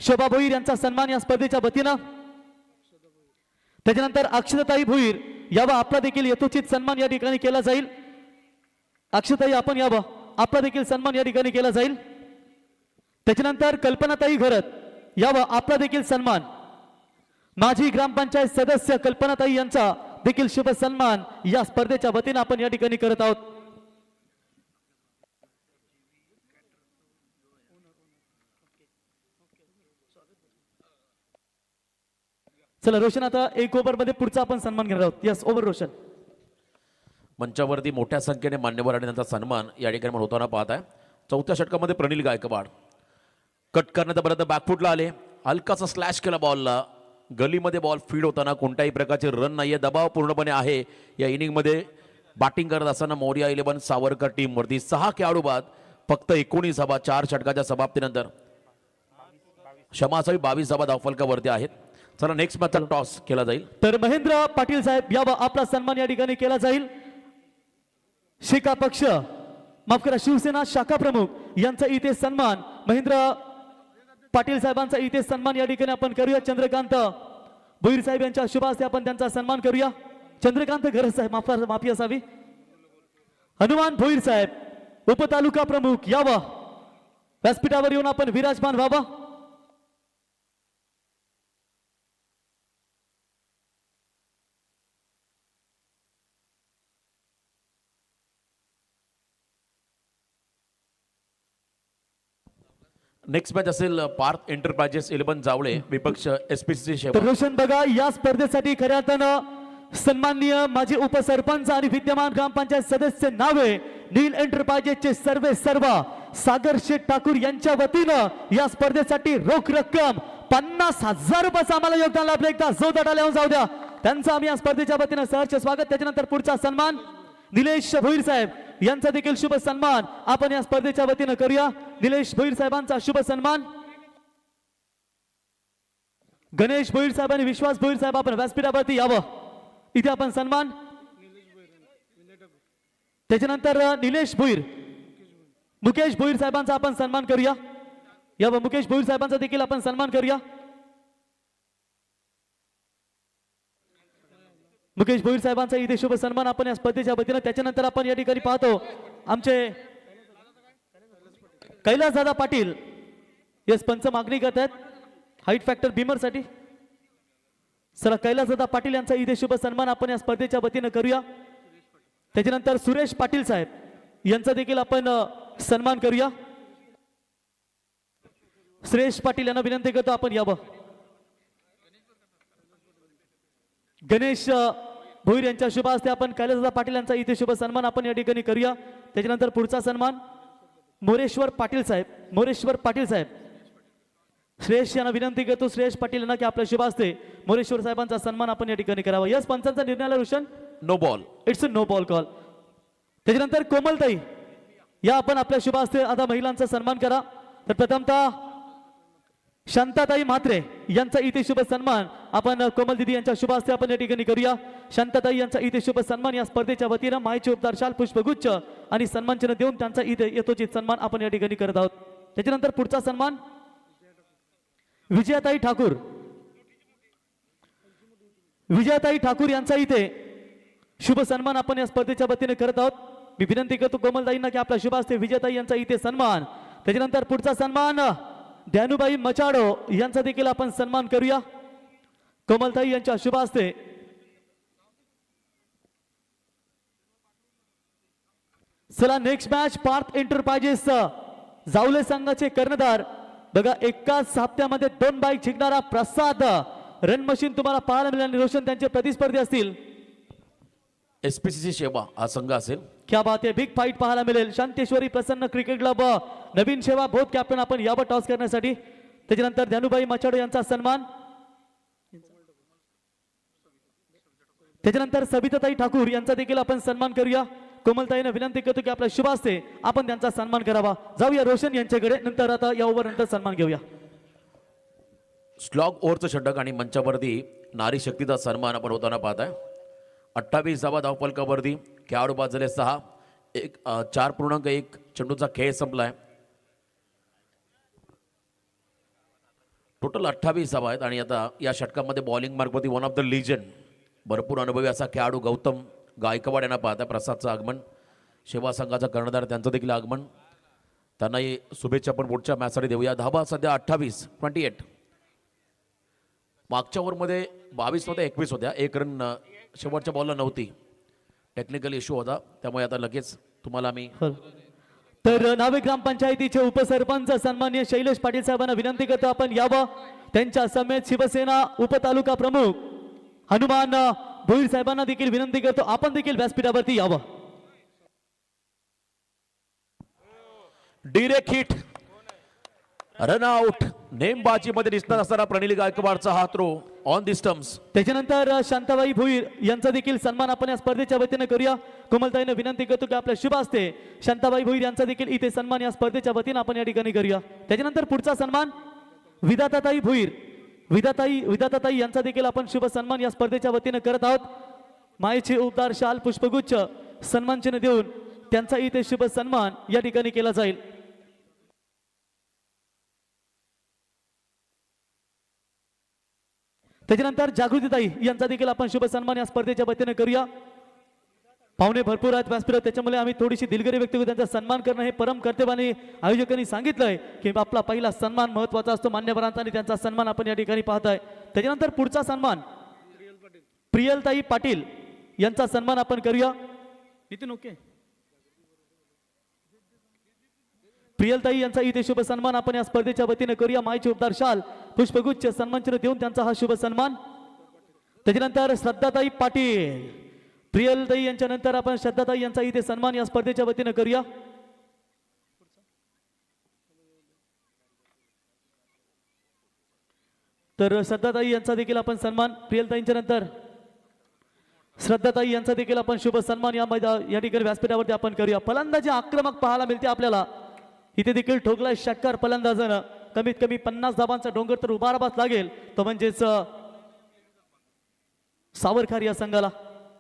Speaker 2: शोभा भोईर यांचा सन्मान या स्पर्धेच्या वतीनं. त्याच्यानंतर अक्षताताई भोईर यावा आपला देखील यथोचित सन्मान या ठिकाणी केला जाईल. अक्षताई आपण यावं, आपला देखील सन्मान या ठिकाणी केला जाईल. त्याच्यानंतर कल्पनाताई घरत यावं, आपला देखील सन्मान. माजी ग्रामपंचायत सदस्य कल्पनाताई यांचा देखील शुभ सन्मान या स्पर्धेच्या वतीनं आपण या ठिकाणी करत आहोत. चला रोशन, आता एक ओव्हर मध्ये पुढचा आपण सन्मान घेणार आहोत. Yes, over Roshan.
Speaker 1: मंचावरती मोठ्या संख्येने मान्यवर आणि त्यांचा सन्मान या ठिकाणी होताना पाहत आहे. चौथ्या षटकामध्ये प्रणील गायकवाड कट करण्यापर्यंत बॅकफुटला आले, हलकासा स्लॅश केला बॉलला. गलीमध्ये बॉल फीड होताना कोणत्याही प्रकारचे रन नाहीये, दबाव पूर्णपणे आहे. या इनिंगमध्ये बॅटिंग करत असताना मोरिया 11 सावरकर टीमवरती 6 खेळाडू बाद, फक्त 19 धावा 4 षटकाच्या समाप्तीनंतर. क्षमासावी 22 धावा धावफलकावरती आहेत. चला नेक्स्ट मॅचचा टॉस केला जाईल.
Speaker 2: तर महेंद्र पाटील साहेब यावा, आपला सन्मान या ठिकाणी केला जाईल. शिका पक्ष, माफ करा, शिवसेना शाखा प्रमुख यांचा इथे सन्मान, महेंद्र पाटील साहेबांचा इथे सन्मान या ठिकाणी आपण करूया. चंद्रकांत भोईर साहेब यांच्या शुभ हस्ते आपण त्यांचा सन्मान करूया. चंद्रकांत घरत साहेब, माफी असावी. हनुमान भोईर साहेब उपतालुका प्रमुख यावा, व्यासपीठावर येऊन आपण विराजमान व्हावा.
Speaker 1: नेक्स्ट मॅच असेल पार्थ एंटरप्राइजेस 11 जावळे विपक्ष एसपीसी शेवा.
Speaker 2: तर रोशन बघा, या स्पर्धेसाठी खऱ्या अर्थानं सन्माननीय माजी उपसरपंच आणि विद्यमान ग्रामपंचायत सदस्य नावे नील एंटरप्राइजेसचे सर्व सागर शेठ ठाकूर यांच्या वतीनं या स्पर्धेसाठी रोख रक्कम 50,000 रुपयाचं आम्हाला योगदान लाभलं. एकदा जोरदार टाळ्या जाऊ द्या त्यांचं आम्ही या स्पर्धेच्या वतीनं सहर्ष स्वागत. त्याच्यानंतर पुढचा सन्मान निलेश भोईर साहेब यांचा देखील शुभ सन्मान आपण या स्पर्धेच्या वतीनं करूया. निलेश भोईर साहेबांचा शुभ सन्मान. गणेश भोईर साहेब आणि विश्वास भोईर साहेब आपण व्यासपीठावरती यावं, इथे आपण सन्मान. त्याच्यानंतर निलेश भोईर, मुकेश भोईर साहेबांचा आपण सन्मान करूया. यावं, मुकेश भोईर साहेबांचा देखील आपण सन्मान करूया. मुकेश भोईर साहेबांचा इथे शुभ सन्मान आपण या स्पर्धेच्या वतीनं. त्याच्यानंतर आपण या ठिकाणी पाहतो आमचे कैलास दादा पाटील यस पंच मागणी करत आहेत हाईट फॅक्टर बीमर साठी. चला कैलास दादा पाटील यांचा इथे शुभ सन्मान आपण या स्पर्धेच्या वतीनं करूया. त्याच्यानंतर सुरेश पाटील साहेब यांचा देखील आपण सन्मान करूया. सुरेश पाटील यांना विनंती करतो आपण यावं. गणेश भोईर यांच्या शुभ हस्ते आपण कैलासदादा पाटील यांचा इथे शुभ सन्मान आपण या ठिकाणी करूया. त्याच्यानंतर पुढचा सन्मान मोरेश्वर पाटील साहेब श्रेयश यांना विनंती करतो, श्रेयश पाटील यांना की आपल्या शुभ हस्ते मोरेश्वर साहेबांचा सन्मान आपण या ठिकाणी करावा. यस, पंचांचा निर्णयाला Roshan
Speaker 1: no ball,
Speaker 2: it's a no ball call. त्याच्यानंतर कोमलताई या आपण आपल्या शुभ हस्ते आता महिलांचा सन्मान करा. तर प्रथमतः शांताताई म्हात्रे यांचा इथे शुभ सन्मान आपण कोमल दिदी यांच्या शुभ हस्ते आपण या ठिकाणी करूया. शांताताई यांचा इथे शुभ सन्मान या स्पर्धेच्या वतीनं मायेचे उपदार शाल पुष्पगुच्छ आणि सन्मान चिन्ह देऊन त्यांचा इथे यथोचित सन्मान आपण या ठिकाणी करत आहोत. त्याच्यानंतर पुढचा सन्मान विजयाताई ठाकूर यांचा इथे शुभ सन्मान आपण या स्पर्धेच्या वतीने करत आहोत. मी विनंती करतो कोमलताईंना की आपला शुभ हस्ते विजयाताई यांचा इथे सन्मान. त्याच्यानंतर पुढचा सन्मान ध्यानुबाई मचाडो यांचा देखील आपण सन्मान करूया. कोमलताई यांच्या शुभ हस्ते. चला नेक्स्ट मॅच पार्थ एंटरप्राइजेस जावले संघाचे कर्णधार बघा, एकाच हप्त्यामध्ये 2 बाईक जिंकणारा प्रसाद रन मशीन तुम्हाला पाहायला मिळेल आणि रोशन त्यांचे प्रतिस्पर्धी असतील
Speaker 1: एसपीसीसी शेवा हा संघ असेल.
Speaker 2: क्या बात आहे, बिग फाईट पाहायला मिळेल. शांतेश्वरी प्रसन्न क्रिकेट क्लब नवीन सेवा बोध कॅप्टन आपण यावर टॉस करण्यासाठी. त्याच्यानंतर ध्यानुबाई मचाडो यांचा सन्मान. त्याच्यानंतर सबिताताई ठाकूर यांचा देखील आपण सन्मान करूया. कोमलताईने विनंती करतो की आपल्या शुभ हस्ते आपण त्यांचा सन्मान करावा. जाऊया रोशन यांच्याकडे, नंतर आता या ओव्हर नंतर सन्मान घेऊया.
Speaker 1: स्लॉग ओव्हरचं षटक आणि मंचावरती नारी शक्तीचा सन्मान आपण होताना पाहत आहे. 28 धावा धावफलकावरती, खेळाडू बाद झाले 6, 4.1 चेंडूचा खेळ संपलाय. टोटल 28 धावा आहेत आणि आता या षटकामध्ये बॉलिंग मार्कवरती वन ऑफ द लिजंड, भरपूर अनुभवी असा खेळाडू गौतम गायकवाड यांना पाहता. प्रसादचं आगमन, सेवा संघाचा कर्णधार त्यांचं देखील आगमन, त्यांनाही शुभेच्छा पण पुढच्या मॅचसाठी देऊया. धावा सध्या 28. मागच्या ओव्हरमध्ये 22 होत्या, 21 होत्या. 1 रन शेवटच्या बॉलला नव्हती, टेक्निकल इश्यू होता, त्यामुळे आता लगेच तुम्हाला आम्ही.
Speaker 2: तर नावे ग्रामपंचायतीचे उपसरपंच सन्मान्य शैलेश पाटील साहेबांना विनंती करतो आपण यावं. त्यांच्या समेत शिवसेना उपतालुका प्रमुख हनुमान भोईर साहेबांना देखील विनंती करतो आपण देखील व्यासपीठावरती यावं.
Speaker 1: डिरेक्ट हिट, रनआउट, नेमबाजीमध्ये दिसणार असताना प्रणिल गायकवाडचा हा थ्रो ऑन दी स्टम्प्स.
Speaker 2: त्याच्यानंतर शांताबाई भोईर यांचा देखील सन्मान आपण या स्पर्धेच्या वतीने करूया. कोमलताईने विनंती करतो की आपल्या शुभ हस्ते शांताबाई भोईर यांचा देखील इथे सन्मान या स्पर्धेच्या वतीने आपण या ठिकाणी करूया. त्याच्यानंतर पुढचा सन्मान विधाताताई भोईर, विधाताताई यांचा देखील आपण शुभ सन्मान या स्पर्धेच्या वतीने करत आहोत. मायेचे उबदार शाल पुष्पगुच्छ सन्मान चिन्ह देऊन त्यांचा इथे शुभ सन्मान या ठिकाणी केला जाईल. त्याच्यानंतर जागृतीताई यांचा देखील आपण शुभ सन्मान या स्पर्धेच्या वतीने करूया. पाहुणे भरपूर आहेत व्यासपीठावर, त्याच्यामुळे आम्ही थोडीशी दिलगिरी व्यक्त करू. त्यांचा सन्मान करणं हे परम कर्तव्याने आयोजकांनी सांगितलंय की आपला पहिला सन्मान महत्वाचा असतो मान्यवरांचा, आणि त्यांचा सन्मान आपण या ठिकाणी पाहताय. त्याच्यानंतर पुढचा सन्मान प्रियलताई पाटील यांचा सन्मान आपण करूया. नितीन ओके, प्रियलताई यांचा इथे शुभ सन्मान आपण या स्पर्धेच्या वतीने करूया. मायचे उबदार शाल पुष्पगुच्छ सन्मानचिन्ह देऊन त्यांचा हा शुभ सन्मान. त्याच्यानंतर श्रद्धाताई पाटील, प्रियलताई यांच्या नंतर आपण श्रद्धाताई यांचा इथे सन्मान या स्पर्धेच्या वतीने करूया. तर श्रद्धाताई यांचा देखील आपण सन्मान, प्रियलताईंच्या नंतर श्रद्धाताई यांचा देखील आपण शुभ सन्मान या ठिकाणी व्यासपीठावरती आपण करूया. फलंदाजी आक्रमक पाहायला मिळते आपल्याला. इथे देखील ठोकलाय षटकार फलंदाजानं. कमीत कमी 50 धाबांचा डोंगर तर उभारावाच लागेल, तो म्हणजेच सावरखार या संघाला.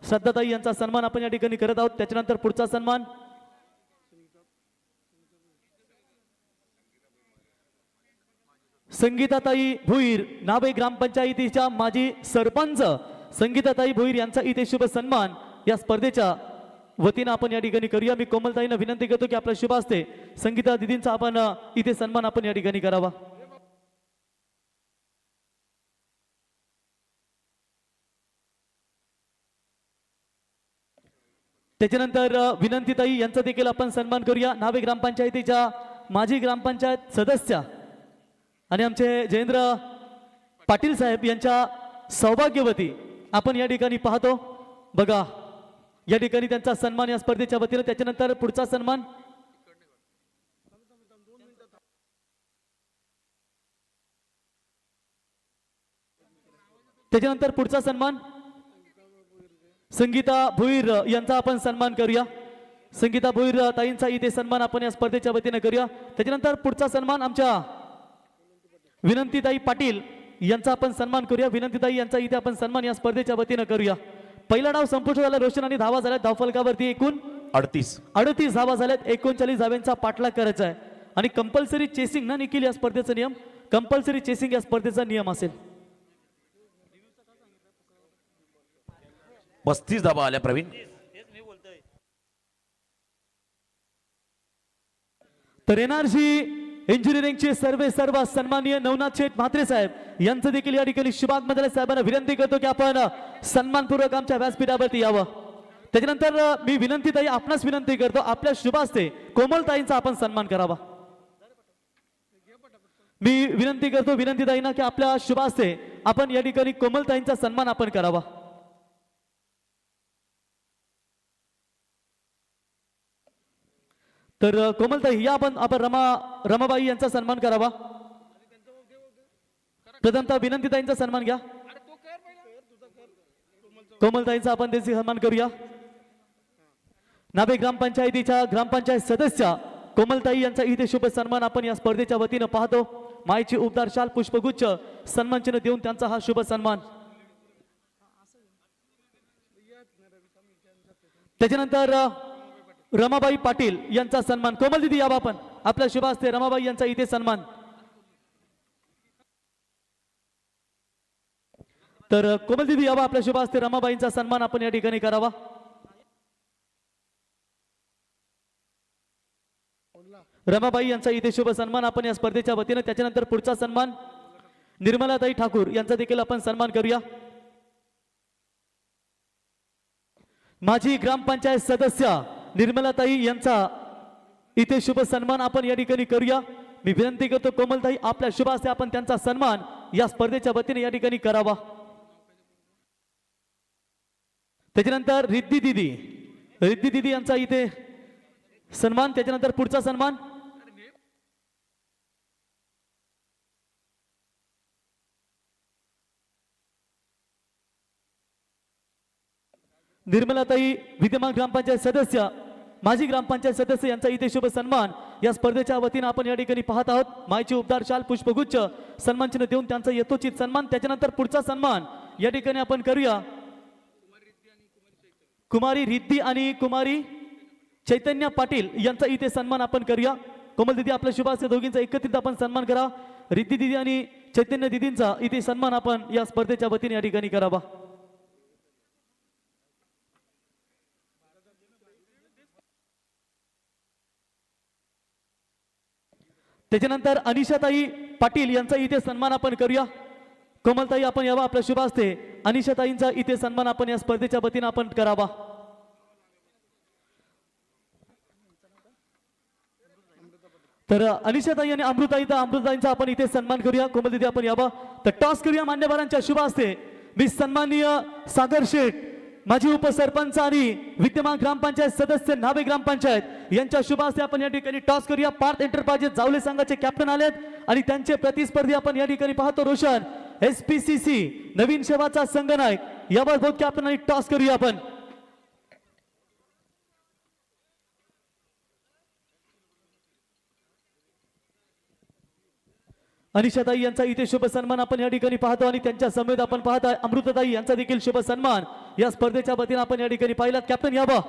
Speaker 2: श्रद्धाताई यांचा सन्मान आपण या ठिकाणी करत आहोत. त्याच्यानंतर पुढचा सन्मान संगीताताई भोईर, नावे ग्रामपंचायतीच्या माजी सरपंच संगीताताई भोईर यांचा इथे शुभ सन्मान या स्पर्धेच्या वतीनं आपण या ठिकाणी करूया. मी कोमलताईंना विनंती करतो की आपल्या शुभ हस्ते संगीता दिदींचा आपण इथे सन्मान आपण या ठिकाणी करावा. त्याच्यानंतर विनंतीताई यांचा देखील आपण सन्मान करूया. नावे ग्रामपंचायतीच्या माजी ग्रामपंचायत सदस्य आणि आमचे जयेंद्र पाटील साहेब यांच्या सौभाग्यवती आपण या ठिकाणी पाहतो. बघा या ठिकाणी त्यांचा सन्मान या स्पर्धेच्या वतीने. त्याच्यानंतर पुढचा सन्मान संगीता भोईर यांचा आपण सन्मान करूया. संगीता भोईर ताईंचा इथे सन्मान आपण या स्पर्धेच्या वतीने करूया. त्याच्यानंतर पुढचा सन्मान आमच्या विनंतीताई पाटील यांचा आपण सन्मान करूया. विनंतीताई यांचा इथे आपण सन्मान या स्पर्धेच्या वतीने करूया. पहिला डाव संपुष्ट झाला. रोशन आणि धावा झाल्या धावफलकावरती एकूण 38 धावा झाल्यात. 39 धाव्यांचा पाठलाग करायचा आहे आणि कंपल्सरी चेसिंग ना निखिल या स्पर्धेचा नियम, कंपल्सरी चेसिंग या स्पर्धेचा नियम असेल.
Speaker 1: 35 धावा आल्या प्रवीण.
Speaker 2: तर एनआरसी इंजिनिअरिंगचे सर्व सन्माननीय नवनाथ शेठ म्हात्रे साहेब यांचं देखील या ठिकाणी शुभागमन साहेबांना विनंती करतो की आपण सन्मानपूर्वक आमच्या व्यासपीठावरती यावं. त्याच्यानंतर मी विनंतीताई आपणास विनंती करतो आपल्या शुभ हस्ते कोमलताईंचा आपण सन्मान करावा. मी विनंती करतो विनंतीताईंना की आपल्या शुभ हस्ते आपण या ठिकाणी कोमलताईंचा सन्मान आपण करावा. तर कोमलताई या आपण रमाबाई यांचा सन्मान करावा. प्रथमतः विनंतीताईंचा सन्मान घ्या. कोमलताईंचा आपण त्यांचे सन्मान करूया. नावे ग्रामपंचायतीच्या ग्रामपंचायत सदस्य कोमलताई यांचा इथे शुभ सन्मान आपण या स्पर्धेच्या वतीनं पाहतो. मायची उबदार शाल पुष्पगुच्छ सन्मान चिन्ह देऊन त्यांचा हा शुभ सन्मान. त्याच्यानंतर रमाबाई पाटील यांचा सन्मान. कोमल दिदी यावा आपण, आपल्या शुभ हस्ते रमाबाई यांचा इथे सन्मान. तर कोमल दिदी यावा, आपल्या शुभ हस्ते रमाबाईंचा सन्मान आपण या ठिकाणी करावा. रमाबाई यांचा इथे शुभ सन्मान आपण या स्पर्धेच्या वतीने. त्याच्यानंतर पुढचा सन्मान निर्मलाताई ठाकूर यांचा देखील आपण सन्मान करूया. माजी ग्रामपंचायत सदस्य निर्मलाताई यांचा इथे शुभ सन्मान आपण या ठिकाणी करूया. मी विनंती करतो कोमलताई, आपल्या शुभ हस्ते आपण त्यांचा सन्मान या स्पर्धेच्या वतीने या ठिकाणी करावा. त्याच्यानंतर रिद्धी दिदी यांचा इथे सन्मान. त्याच्यानंतर पुढचा सन्मान निर्मलाताई, विद्यमान ग्रामपंचायत सदस्य, माजी ग्रामपंचायत सदस्य यांचा इथे शुभ सन्मान या स्पर्धेच्या वतीने आपण या ठिकाणी पाहत आहोत. मायची उपदार शाल पुष्पगुच्छ सन्मानचिन्ह देऊन त्यांचा यथोचित सन्मान. त्याच्यानंतर पुढचा सन्मान या ठिकाणी आपण करूया. कुमारी रिद्धी आणि कुमारी चैतन्य पाटील यांचा इथे सन्मान आपण करूया. कोमल दिदी, आपल्या शुभ हस्ते दोघींचा एकत्रित आपण सन्मान करा. रिद्धी दिदी आणि चैतन्य दिदींचा इथे सन्मान आपण या स्पर्धेच्या वतीने या ठिकाणी करावा. त्याच्यानंतर अनिशाताई पाटील यांचा इथे सन्मान आपण करूया. कोमलताई आपण यावा, आपल्या शुभ हस्ते अनिशाताईंचा इथे सन्मान आपण या स्पर्धेच्या वतीने आपण करावा. तर अनिशाताई आणि अमृताईंचा आपण इथे सन्मान करूया. कोमल दिदी आपण यावा. तर टॉस करूया मान्यवरांच्या शुभ हस्ते. मी सन्माननीय सागर शेठ, माजी उपसरपंच आणि विद्यमान ग्रामपंचायत सदस्य नावे ग्रामपंचायत यांच्या शुभ हस्ते आपण या ठिकाणी टॉस करूया. पार्थ एंटरप्राइजेस जावले संघाचे कॅप्टन आलेत आणि त्यांचे प्रतिस्पर्धी आपण या ठिकाणी पाहतो. रोशन SPCC नवीन सेवाचा संघनायक यावर बोध कॅप्टन आणि टॉस करूया आपण. अनिशाताई यांचा इथे शुभ सन्मान आपण या ठिकाणी पाहतो आणि त्यांच्या समेत आपण पाहत आहे अमृतताई यांचा देखील शुभ सन्मान या स्पर्धेच्या वतीने आपण या ठिकाणी पाहिलात. कॅप्टन यावा.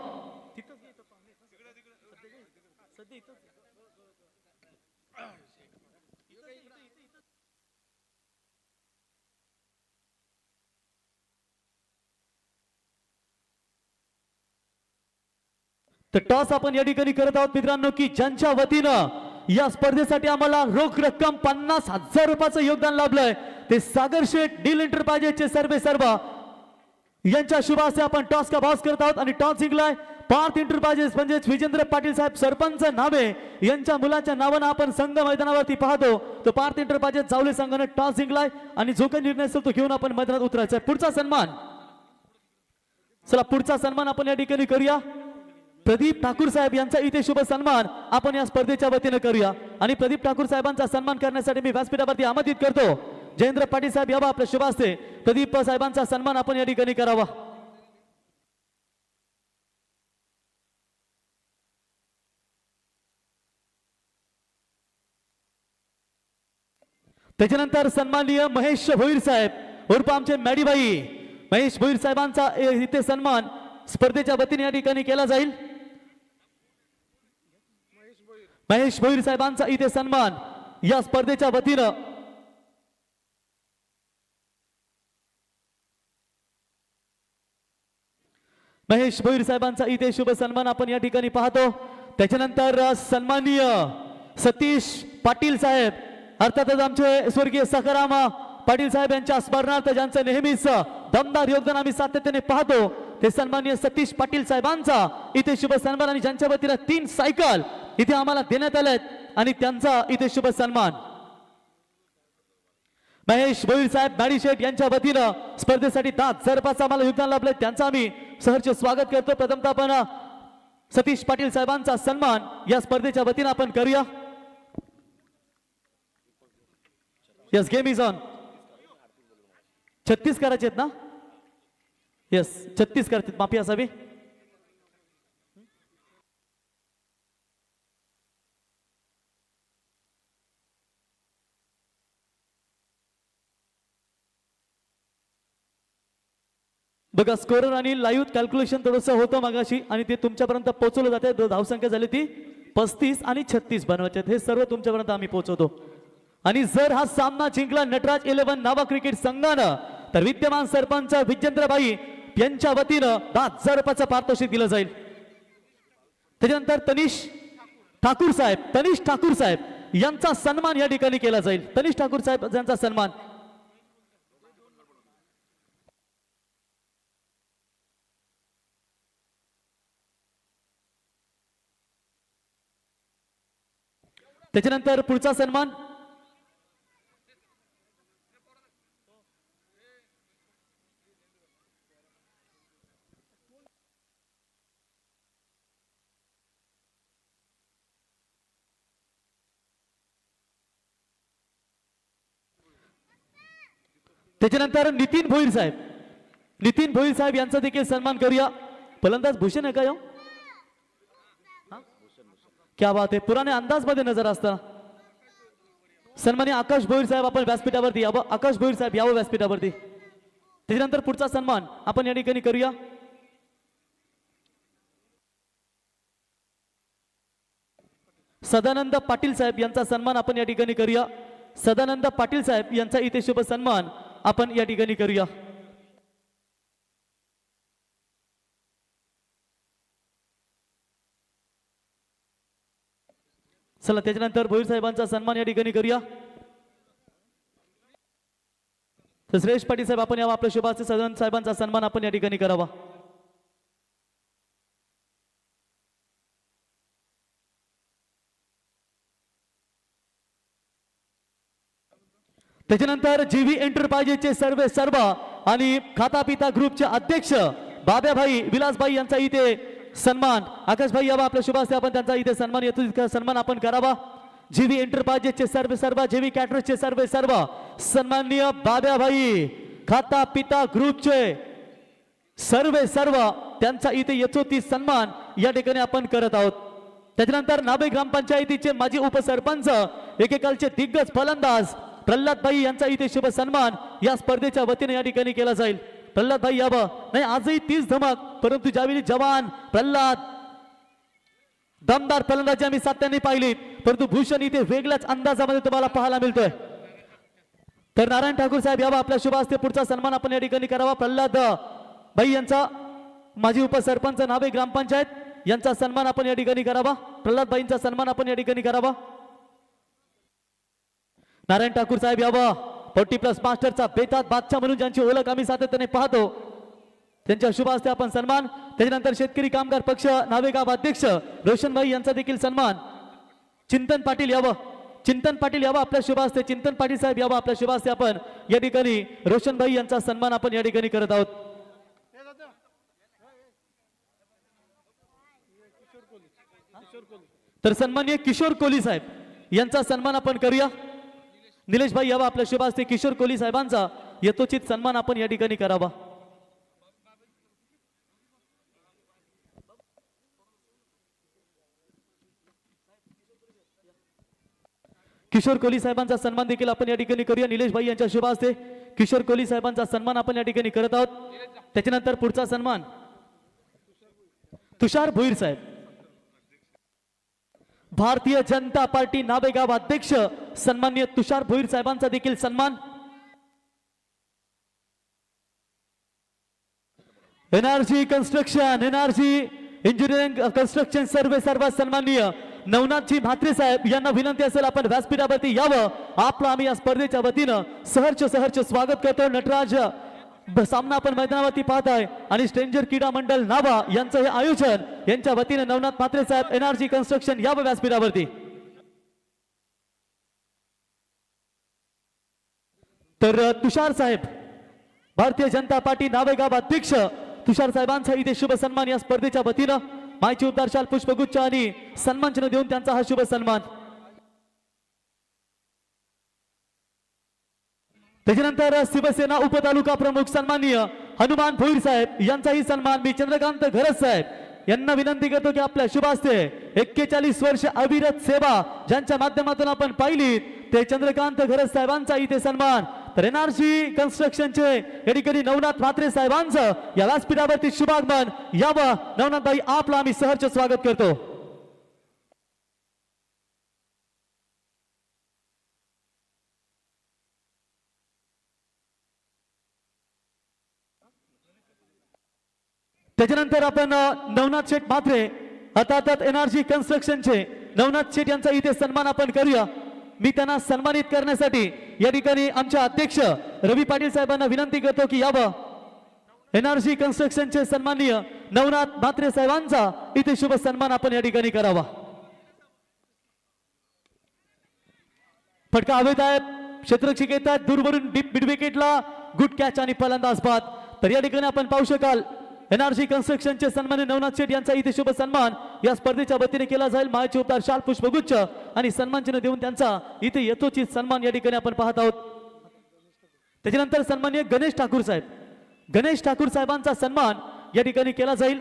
Speaker 2: तर टॉस आपण या ठिकाणी करत आहोत मित्रांनो, की ज्यांच्या वतीनं या स्पर्धेसाठी आम्हाला रोख रक्कम 50,000 रुपयाचं योगदान लाभलंय ते सागर शेठ डील एंटरप्राइजेसचे सर्व यांच्या शुभ हस्ते आपण टॉस का बॉस करत आहोत आणि टॉस जिंकलाय पार्थ एंटरप्राइजेस म्हणजेच विजेंद्र पाटील साहेब सरपंच नावे यांच्या मुलाच्या नावानं आपण संघ मैदानावरती पाहतो. तो पार्थ एंटरप्राइजेस जावले संघाने टॉस जिंकलाय आणि जो काही निर्णय असेल तो घेऊन आपण मैदानात उतरायचा आहे. पुढचा सन्मान, चला पुढचा सन्मान आपण या ठिकाणी करूया. प्रदीप ठाकूर साहेब यांचा इथे शुभ सन्मान आपण या स्पर्धेच्या वतीने करूया आणि प्रदीप ठाकूर साहेबांचा सन्मान करण्यासाठी मी व्यासपीठावरती आमंत्रित करतो जयेंद्र पाटील साहेब यावा, आपल्या शुभ हस्ते प्रदीप साहेबांचा सन्मान आपण या ठिकाणी करावा. त्याच्यानंतर सन्माननीय महेश भोईर साहेब उर्फ आमचे मॅडीबाई महेश भोईर साहेबांचा इथे सन्मान स्पर्धेच्या वतीने या ठिकाणी केला जाईल. महेश भोईर साहेबांचा इथे सन्मान या स्पर्धेच्या वतीनं महेश भोईर साहेबांचा इथे शुभ सन्मान आपण या ठिकाणी पाहतो. त्याच्यानंतर सन्माननीय सतीश पाटील साहेब अर्थातच आमचे स्वर्गीय सखाराम पाटील साहेब यांच्या स्मरणार्थ ज्यांचं नेहमीच दमदार योगदान आम्ही सातत्याने पाहतो ते सन्माननीय सतीश पाटील साहेबांचा इथे शुभ सन्मान आणि ज्यांच्या वतीने 3 सायकल इथे आम्हाला देण्यात आल्यात आणि त्यांचा इथे शुभ सन्मान. महेश भोईर साहेब मॅडीशेठ यांच्या वतीनं स्पर्धेसाठी 10,000 रुपयाचं आम्हाला योगदान लाभलंय त्यांचं आम्ही सहर्ष स्वागत करतो. प्रथमतः आपण सतीश पाटील साहेबांचा सन्मान या स्पर्धेच्या वतीनं आपण करूया. Yes, game is on. 36 करायचे आहेत ना? यस, 36 करतात, माफी असावी. बघा स्कोरर आणि लाईव्ह कॅल्क्युलेशन थोडंसं होतं मगाशी आणि ते तुमच्यापर्यंत पोहोचवलं जाते. धावसंख्या झाली ती 35 आणि 36 बनवायचे हे सर्व तुमच्यापर्यंत आम्ही पोहोचवतो. आणि जर हा सामना जिंकला नटराज 11 नावा क्रिकेट संघानं तर विद्यमान सरपंच विजेंद्रबाई यांच्या वतीनं 10,000 रुपयाचं पारितोषिक दिलं जाईल. त्याच्यानंतर तनिष ठाकूर साहेब यांचा सन्मान या ठिकाणी केला जाईल. तनिष ठाकूर साहेब यांचा सन्मान. त्याच्यानंतर पुढचा सन्मान त्याच्यानंतर नितीन भोईर साहेब यांचा देखील सन्मान करूया. फलंदाज भूषण आहे का यो? क्या बात आहे. पुराने अंदाज मध्ये नजर असता सन्मान्य आकाश भोईर साहेब आपण व्यासपीठावरती यावं. आकाश भोईर साहेब यावं व्यासपीठावरती. त्याच्यानंतर पुढचा सन्मान आपण या ठिकाणी करूया. सदानंद पाटील साहेब यांचा सन्मान आपण या ठिकाणी करूया. सदानंद पाटील साहेब यांचा इथे शुभ सन्मान आपण या ठिकाणी करूया. चला त्याच्यानंतर भोईर साहेबांचा सन्मान या ठिकाणी करूया. तर श्रेष्ठ पाटील साहेब आपण यावं. आपल्या शुभाचे सदानंद साहेबांचा सन्मान आपण या ठिकाणी करावा. त्याच्यानंतर जीव्ही एंटरप्राइजेसचे सर्व आणि खाता पिता ग्रुपचे अध्यक्ष बाब्याभाई विलासभाई यांचा इथे सन्मान. आकाशभाई यावा आपल्या शुभास्ते आपण त्यांचा इथे सन्मान येतो. इतका सन्मान आपण करावा. जीव्ही एंटरप्राइजेसचे सर्व जीव्ही कॅटरर्सचे सर्व सन्माननीय बाब्याभाई खाता पिता ग्रुपचे सर्व त्यांचा इथे यथोचित सन्मान या ठिकाणी आपण करत आहोत. त्याच्यानंतर नाबे ग्रामपंचायतीचे माजी उपसरपंच एकेकालचे दिग्गज फलंदाज प्रल्हाद भाई यांचा इथे शुभ सन्मान या स्पर्धेच्या वतीने या ठिकाणी केला जाईल. प्रल्हाद भाई यावं. नाही आजही 30 धमक परंतु ज्यावेळी जवान प्रल्हाद दमदार फलंदाजी आम्ही सातत्याने पाहिली परंतु भूषण इथे वेगळ्याच अंदाजामध्ये तुम्हाला पाहायला मिळतोय. तर नारायण ठाकूर साहेब यावा आपल्या शुभ हस्ते पुढचा सन्मान आपण या ठिकाणी करावा. प्रल्हाद भाई यांचा माजी उपसरपंच नावे ग्रामपंचायत यांचा सन्मान आपण या ठिकाणी करावा. प्रल्हाद भाईंचा सन्मान आपण या ठिकाणी करावा. नारायण ठाकूर साहेब यावं. 40+ मास्टरचा बेतात बादशाह म्हणून ज्यांची ओळख आम्ही सातत्याने पाहतो त्यांच्या शुभ हस्ते आपण सन्मान. त्याच्यानंतर शेतकरी कामगार पक्ष नावेगाव अध्यक्ष रोशनभाई यांचा देखील सन्मान. चिंतन पाटील यावं आपल्या शुभ हस्ते. चिंतन पाटील साहेब यावं आपल्या शुभ हस्ते आपण या ठिकाणी रोशनभाई यांचा सन्मान आपण या ठिकाणी करत आहोत. तर सन्माननीय किशोर कोहली साहेब यांचा सन्मान आपण करूया. निलेश भाई यावा आपल्या शुभ हस्ते. किशोर कोहली साहेबांचा यथोचित सन्मान आपण या ठिकाणी करावा. किशोर कोहली साहेबांचा सन्मान देखील आपण या ठिकाणी करूया. निलेश भाई यांच्या शुभ हस्ते किशोर कोहली साहेबांचा सन्मान आपण या ठिकाणी करत आहोत. त्याच्यानंतर पुढचा सन्मान तुषार भोईर साहेब भारतीय जनता पार्टी नावेगाव अध्यक्ष सन्माननीय तुषार भोईर साहेबांचा देखील सन्मान. NRG construction NRG engineering construction सर्व सन्माननीय नवनाथजी म्हात्रे साहेब यांना विनंती असेल आपण व्यासपीठावरती यावं. आपलं आम्ही या स्पर्धेच्या वतीनं सहर्ष स्वागत करतो. नटराज सामना आपण मैदानावरती पाहत आहे आणि स्ट्रेंजर क्रीडा मंडळ नावा यांचं हे आयोजन यांच्या वतीने नवनाथ म्हात्रे साहेब एनआरजी कन्स्ट्रक्शन यावं व्यासपीठावरती. तर तुषार साहेब भारतीय जनता पार्टी नावेगाव अध्यक्ष तुषार साहेबांचा इथे शुभ सन्मान या स्पर्धेच्या वतीनं. माहिती उद्गार शाल पुष्पगुच्छ आणि सन्मानचिन्ह देऊन त्यांचा हा शुभ सन्मान. त्याच्यानंतर शिवसेना उपतालुका प्रमुख सन्माननीय हनुमान भोईर साहेब यांचाही सन्मान मी चंद्रकांत घरत साहेब यांना विनंती करतो की आपल्या शुभ हस्ते 41 वर्ष अविरत सेवा ज्यांच्या माध्यमातून आपण पाहिली ते चंद्रकांत घरत साहेबांचा इथे सन्मान तर एनआरसी कन्स्ट्रक्शनचे या ठिकाणी नवनाथ म्हात्रे साहेबांचं या व्यासपीठावरती शुभागमन यावं. नवनाथबाई आपलं आम्ही सहर्ष स्वागत करतो. त्याच्यानंतर आपण नवनाथ शेठ म्हात्रे अर्थात एनआरसी कन्स्ट्रक्शनचे नवनाथ शेठ यांचा इथे सन्मान आपण करूया. मी त्यांना सन्मानित करण्यासाठी या ठिकाणी आमच्या अध्यक्ष रवी पाटील साहेबांना विनंती करतो की यावं. एनआरसी कन्स्ट्रक्शनचे सन्माननीय नवनाथ म्हात्रे साहेबांचा इथे शुभ सन्मान आपण या ठिकाणी करावा. फटका हवेत आहे, क्षेत्ररक्षक येतात दूरवरून डीप मिड विकेटला गुड कॅच आणि फलंदाज बाद. तर या ठिकाणी आपण पाहू शकाल एनआरसी कन्स्ट्रक्शनचे सन्माननीय नवनाथ शेठ यांचा इथे शुभ सन्मान या स्पर्धेच्या वतीने केला जाईल. मायाचे उपचार शाल पुष्पगुच्छ आणि सन्मानचिन्ह देऊन त्यांचा इथे यथोचित सन्मान या ठिकाणी आपण पाहत आहोत. त्याच्यानंतर सन्माननीय गणेश ठाकूर साहेब, गणेश ठाकूर साहेबांचा सन्मान या ठिकाणी केला जाईल.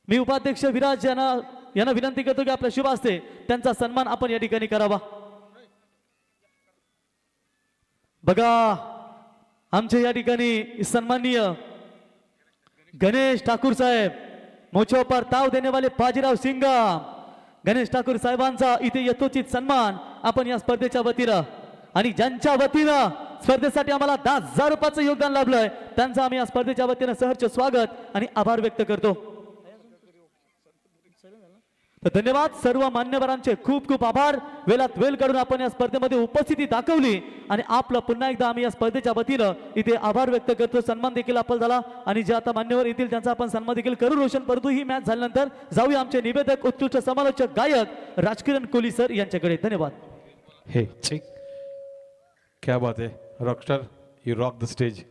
Speaker 2: मी उपाध्यक्ष विराज यांना विनंती करतो की आपल्या शुभ हस्ते त्यांचा सन्मान आपण या ठिकाणी करावा. बघा आमचे या ठिकाणी सन्माननीय गणेश ठाकूर साहेब, मोछों पर ताव देने वाले बाजीराव सिंघम, गणेश ठाकूर साहेबांचा इथे यथोचित सन्मान आपण या स्पर्धेच्या वतीनं आणि ज्यांच्या वतीनं स्पर्धेसाठी आम्हाला 10,000 रुपयाचं योगदान लाभलंय त्यांचं आम्ही या स्पर्धेच्या वतीनं सहर्ष स्वागत आणि आभार व्यक्त करतो. तर धन्यवाद सर्व मान्यवरांचे खूप खूप आभार. वेळात वेळ काढून आपण या स्पर्धेमध्ये उपस्थिती दाखवली आणि आपलं पुन्हा एकदा आम्ही या स्पर्धेच्या वतीनं इथे आभार व्यक्त करतो. सन्मान देखील आपला झाला आणि जे आता मान्यवर येतील त्यांचा आपण सन्मान देखील करू रोशन. परंतु ही मॅच झाल्यानंतर जाऊया आमचे निवेदक उत्कृष्ट समालोचक गायक राजकिरण कोहली सर यांच्याकडे. धन्यवाद.
Speaker 4: हे चेक क्या बात है Rockstar, you rock the stage.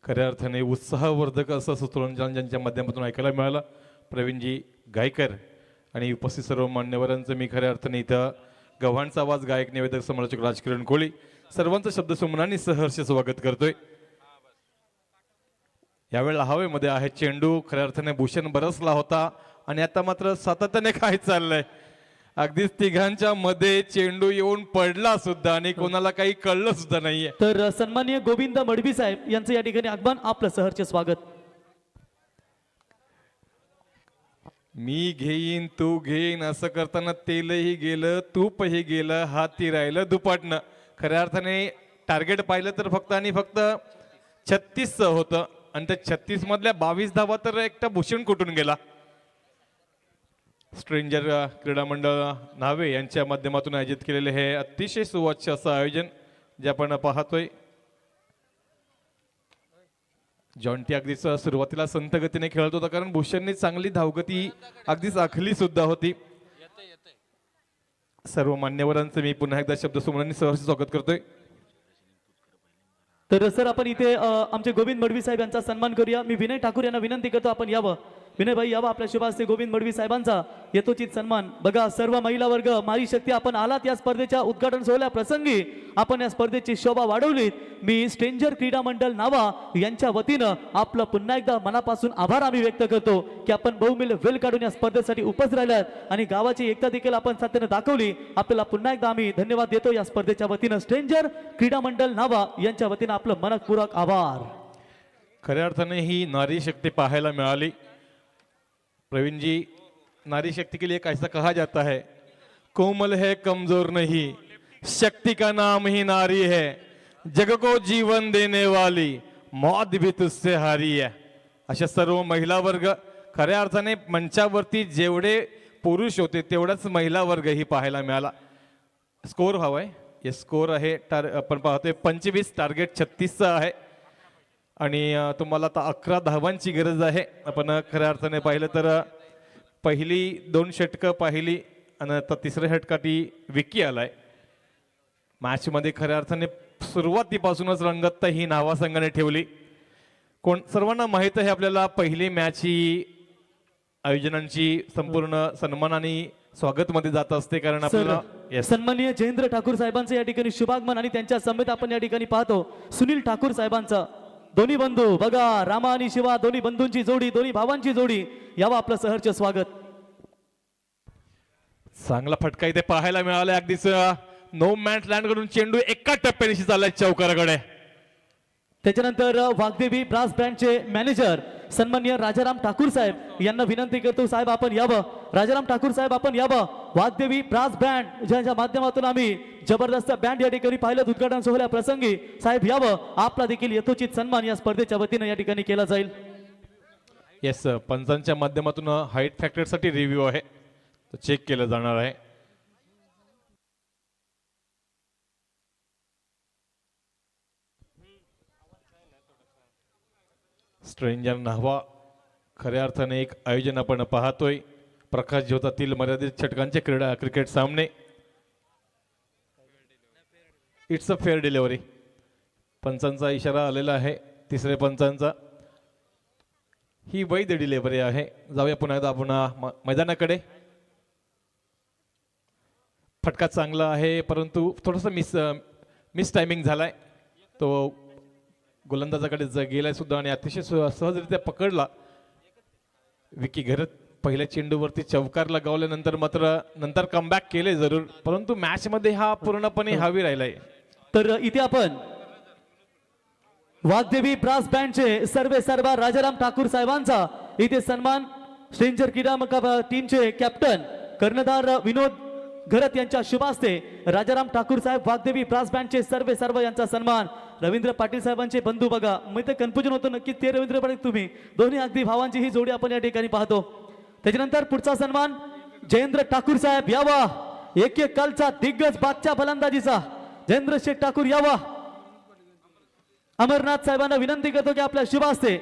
Speaker 4: खऱ्या अर्थाने उत्साहवर्धक असं सूत्रंजन ज्यांच्या माध्यमातून ऐकायला मिळालं प्रवीणजी गायकर आणि उपस्थित सर्व मान्यवरांचं मी खऱ्या अर्थाने इथं गव्हाणचा आवाज गायक निवेदक समालोचक राजकिरण कोहली सर्वांचं शब्दसुमनाने सहर्ष स्वागत करतोय. यावेळेला हवेमध्ये आहे चेंडू, खऱ्या अर्थाने भूषण बरसला होता आणि आता मात्र सातत्याने काय चाललंय अगदीच तिघांच्या मध्ये चेंडू येऊन पडला सुद्धा आणि कोणाला काही कळलं सुद्धा नाहीये.
Speaker 2: तर सन्माननीय गोविंद मडवी साहेब यांचं या ठिकाणी आगमन आपलं सहर्ष स्वागत.
Speaker 4: मी घेईन तू घेईन असं करताना तेलही गेलं तूपही गेलं हाती राहिलं दुपाटणं. खऱ्या अर्थाने टार्गेट पाहिलं तर फक्त आणि फक्त 36 होतं आणि त्या 36 मधल्या 22 धावा तर एकटा भूषण कुठून गेला. स्ट्रेंजर क्रीडा मंडळ न्हावे यांच्या माध्यमातून आयोजित केलेले हे अतिशय सुवाच्य असं आयोजन जे आपण पाहतोय. जॉन्टी अगदीच सुरुवातीला संथ गतीने खेळत होता कारण भूषणने चांगली धावगती अगदीच आखली सुद्धा होती. सर्व मान्यवरांचं मी पुन्हा एकदा शब्दसुमनांनी सहर्ष स्वागत करतोय.
Speaker 2: तर सर आपण इथे आमचे गोविंद मडवी साहेब यांचा सन्मान करूया. मी विनय ठाकूर यांना विनंती करतो आपण यावं. विनय भाई यावं आपल्या शुभ हस्ते गोविंद मडवी साहेबांचा यथोचित सन्मान. बघा सर्व महिला वर्ग मारी शक्ती आपण आलात या स्पर्धेच्या उद्घाटन सोहळ्या प्रसंगी आपण या स्पर्धेची शोभा वाढवलीत. मी स्ट्रेंजर क्रीडा मंडळ नावा यांच्या वतीनं आपलं पुन्हा एकदा मनापासून आभार आम्ही व्यक्त करतो की आपण बहुमूल्य वेळ काढून या स्पर्धेसाठी उपस्थित राहिलात आणि गावाची एकता देखील आपण सातत्याने दाखवली. आपल्याला पुन्हा एकदा आम्ही धन्यवाद देतो या स्पर्धेच्या वतीनं. स्ट्रेंजर क्रीडा मंडळ नावा यांच्या वतीनं आपलं मनपूर्वक आभार.
Speaker 4: खऱ्या अर्थाने ही नारी शक्ती पाहायला मिळाली. प्रवीण जी, नारी शक्ति के लिए कैसा कहा जाता है, कोमल है कमजोर नहीं, शक्ति का नाम ही नारी है, जग को जीवन देने वाली, मौत भी तुझसे हारी है. अशा सर्व महिला वर्ग खऱ्या अर्थाने मंचावरती जेवढे पुरुष होते तेवढाच महिला वर्ग ही पाहायला मिळाला. स्कोर हवाय, हे स्कोर आहे आपण पाहतोय 25, टार्गेट 36 आहे आणि तुम्हाला आता 11 धावांची गरज आहे. आपण खऱ्या अर्थाने पाहिलं तर पहिली 2 षटकं पाहिली आणि आता तिसऱ्या षटकाटी विकी आलाय. मॅच मध्ये खऱ्या अर्थाने सुरुवातीपासूनच रंगत ही नावा संघाने ठेवली. कोण सर्वांना माहित आहे आपल्याला पहिली मॅच ही आयोजनांची संपूर्ण सन्मान आणि स्वागत मध्ये जात असते कारण आपल्याला
Speaker 2: सन्माननीय जयेंद्र ठाकूर साहेबांचं या ठिकाणी शुभागमन आणि त्यांच्या समेत आपण या ठिकाणी पाहतो सुनील ठाकूर साहेबांचं. दोन्ही बंधू बघा, रामा आणि शिवा दोन्ही बंधूंची जोडी, दोन्ही भावांची जोडी, यावं आपलं सहर्ष स्वागत.
Speaker 4: चांगला फटका इथे पाहायला मिळाला. अगदीच नो मॅच लँड करून चेंडू एका टप्प्यानिशी चाललाय चौकाराकडे.
Speaker 2: त्याच्यानंतर वाघदेवी ब्रास बँडचे मॅनेजर सन्माननीय राजाराम ठाकूर साहेब यांना विनंती करतो, साहेब आपण यावं. राजाराम ठाकूर साहेब आपण यावं. वाघदेवी ब्रास बँड ज्यांच्या माध्यमातून आम्ही जबरदस्त बँड या ठिकाणी पाहिलं उद्घाटन सोहळ्या प्रसंगी, साहेब यावं. आपला देखील यथोचित सन्मान या स्पर्धेच्या वतीनं या ठिकाणी केला जाईल.
Speaker 4: येस, पंचांच्या माध्यमातून हाईट फॅक्टरसाठी रिव्ह्यू आहे, तो चेक केलं जाणार आहे. स्ट्रेंजर न्हावा खऱ्या अर्थाने एक आयोजन आपण पाहतोय. प्रकाश ज्योतातील मर्यादित षटकांचे क्रिकेट सामने. It's a fair delivery. पंचांचा इशारा आलेला आहे, तिसरे पंचांचा. ही वैध डिलिव्हरी आहे. जाऊया पुन्हा एकदा आपण मैदानाकडे. फटका चांगला आहे, परंतु थोडंसं मिस टायमिंग झालाय. तो गोलंदाजाकडे गेलाय सुद्धा आणि अतिशय सहजरित्या पकडला. विकी घरत पहिल्या चेंडूवरती चौकार लगावल्यानंतर मात्र नंतर कमबॅक केले जरूर, परंतु मॅच मध्ये हा पूर्णपणे हावी राहिलाय.
Speaker 2: तर इथे आपण वाघदेवी ब्रास बँडचे सर्व राजाराम ठाकूर साहेबांचा इथे सन्मान. स्ट्रेंजर क्रीडा टीमचे कॅप्टन कर्णधार विनोद घरत यांच्या शुभ हस्ते राजाराम ठाकूर साहेब वाघदेवी ब्रास बँडचे सर्व यांचा सन्मान. रवींद्र पाटील साहेबांचे बंधू बघा, मी तर कन्फ्युजन होतो नक्की ते रवींद्र पाटील तुम्ही दोन्ही अगदी भावांची ही जोडी आपण या ठिकाणी पाहतो. त्याच्यानंतर पुढचा सन्मान जयेंद्र ठाकूर साहेब यावा. एक कालचा दिग्गज बादशाह फलंदाजीचा जयेंद्र शेठ ठाकूर यावा. अमरनाथ साहेबांना विनंती करतो की आपल्या शुभ हस्ते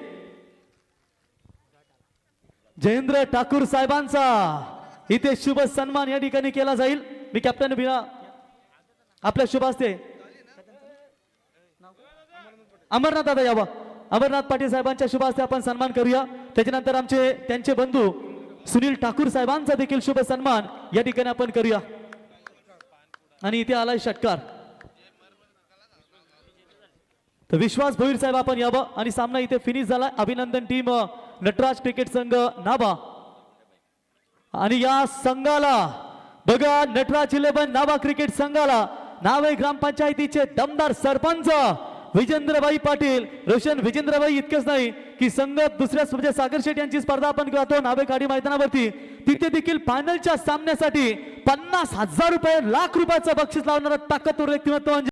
Speaker 2: जयेंद्र ठाकूर साहेबांचा इथे शुभ सन्मान या ठिकाणी केला जाईल. मी कॅप्टन बिना आपल्या शुभ हस्ते अमरनाथ दादा यावा. अमरनाथ पाटील साहेबांच्या शुभ हस्ते आपण सन्मान करूया. त्याच्यानंतर आमचे त्यांचे बंधू सुनील ठाकूर साहेबांचा देखील शुभ सन्मान या ठिकाणी आपण करूया. आणि इथे आलाय षटकार तर विश्वास भोईर साहेब आपण यावं. आणि सामना इथे फिनिश झाला. अभिनंदन टीम नटराज क्रिकेट संघ नाभा. आणि या संघाला बघा, नटराज 11 नाभा क्रिकेट संघाला नावे ग्रामपंचायतीचे दमदार सरपंच विजेंद्रबाई पाटील, रोशन विजेंद्रबाई. इतकेच नाही की संघ दुसऱ्या म्हणजे सागर शेठ यांची स्पर्धा आपण करतो नावे खाडी मैदानावरती. तिथे देखील फायनलच्या सामन्यासाठी 50,000 रुपये, लाख रुपयाचं बक्षीस लावणारा ताकदवर व्यक्तिमत्व म्हणजे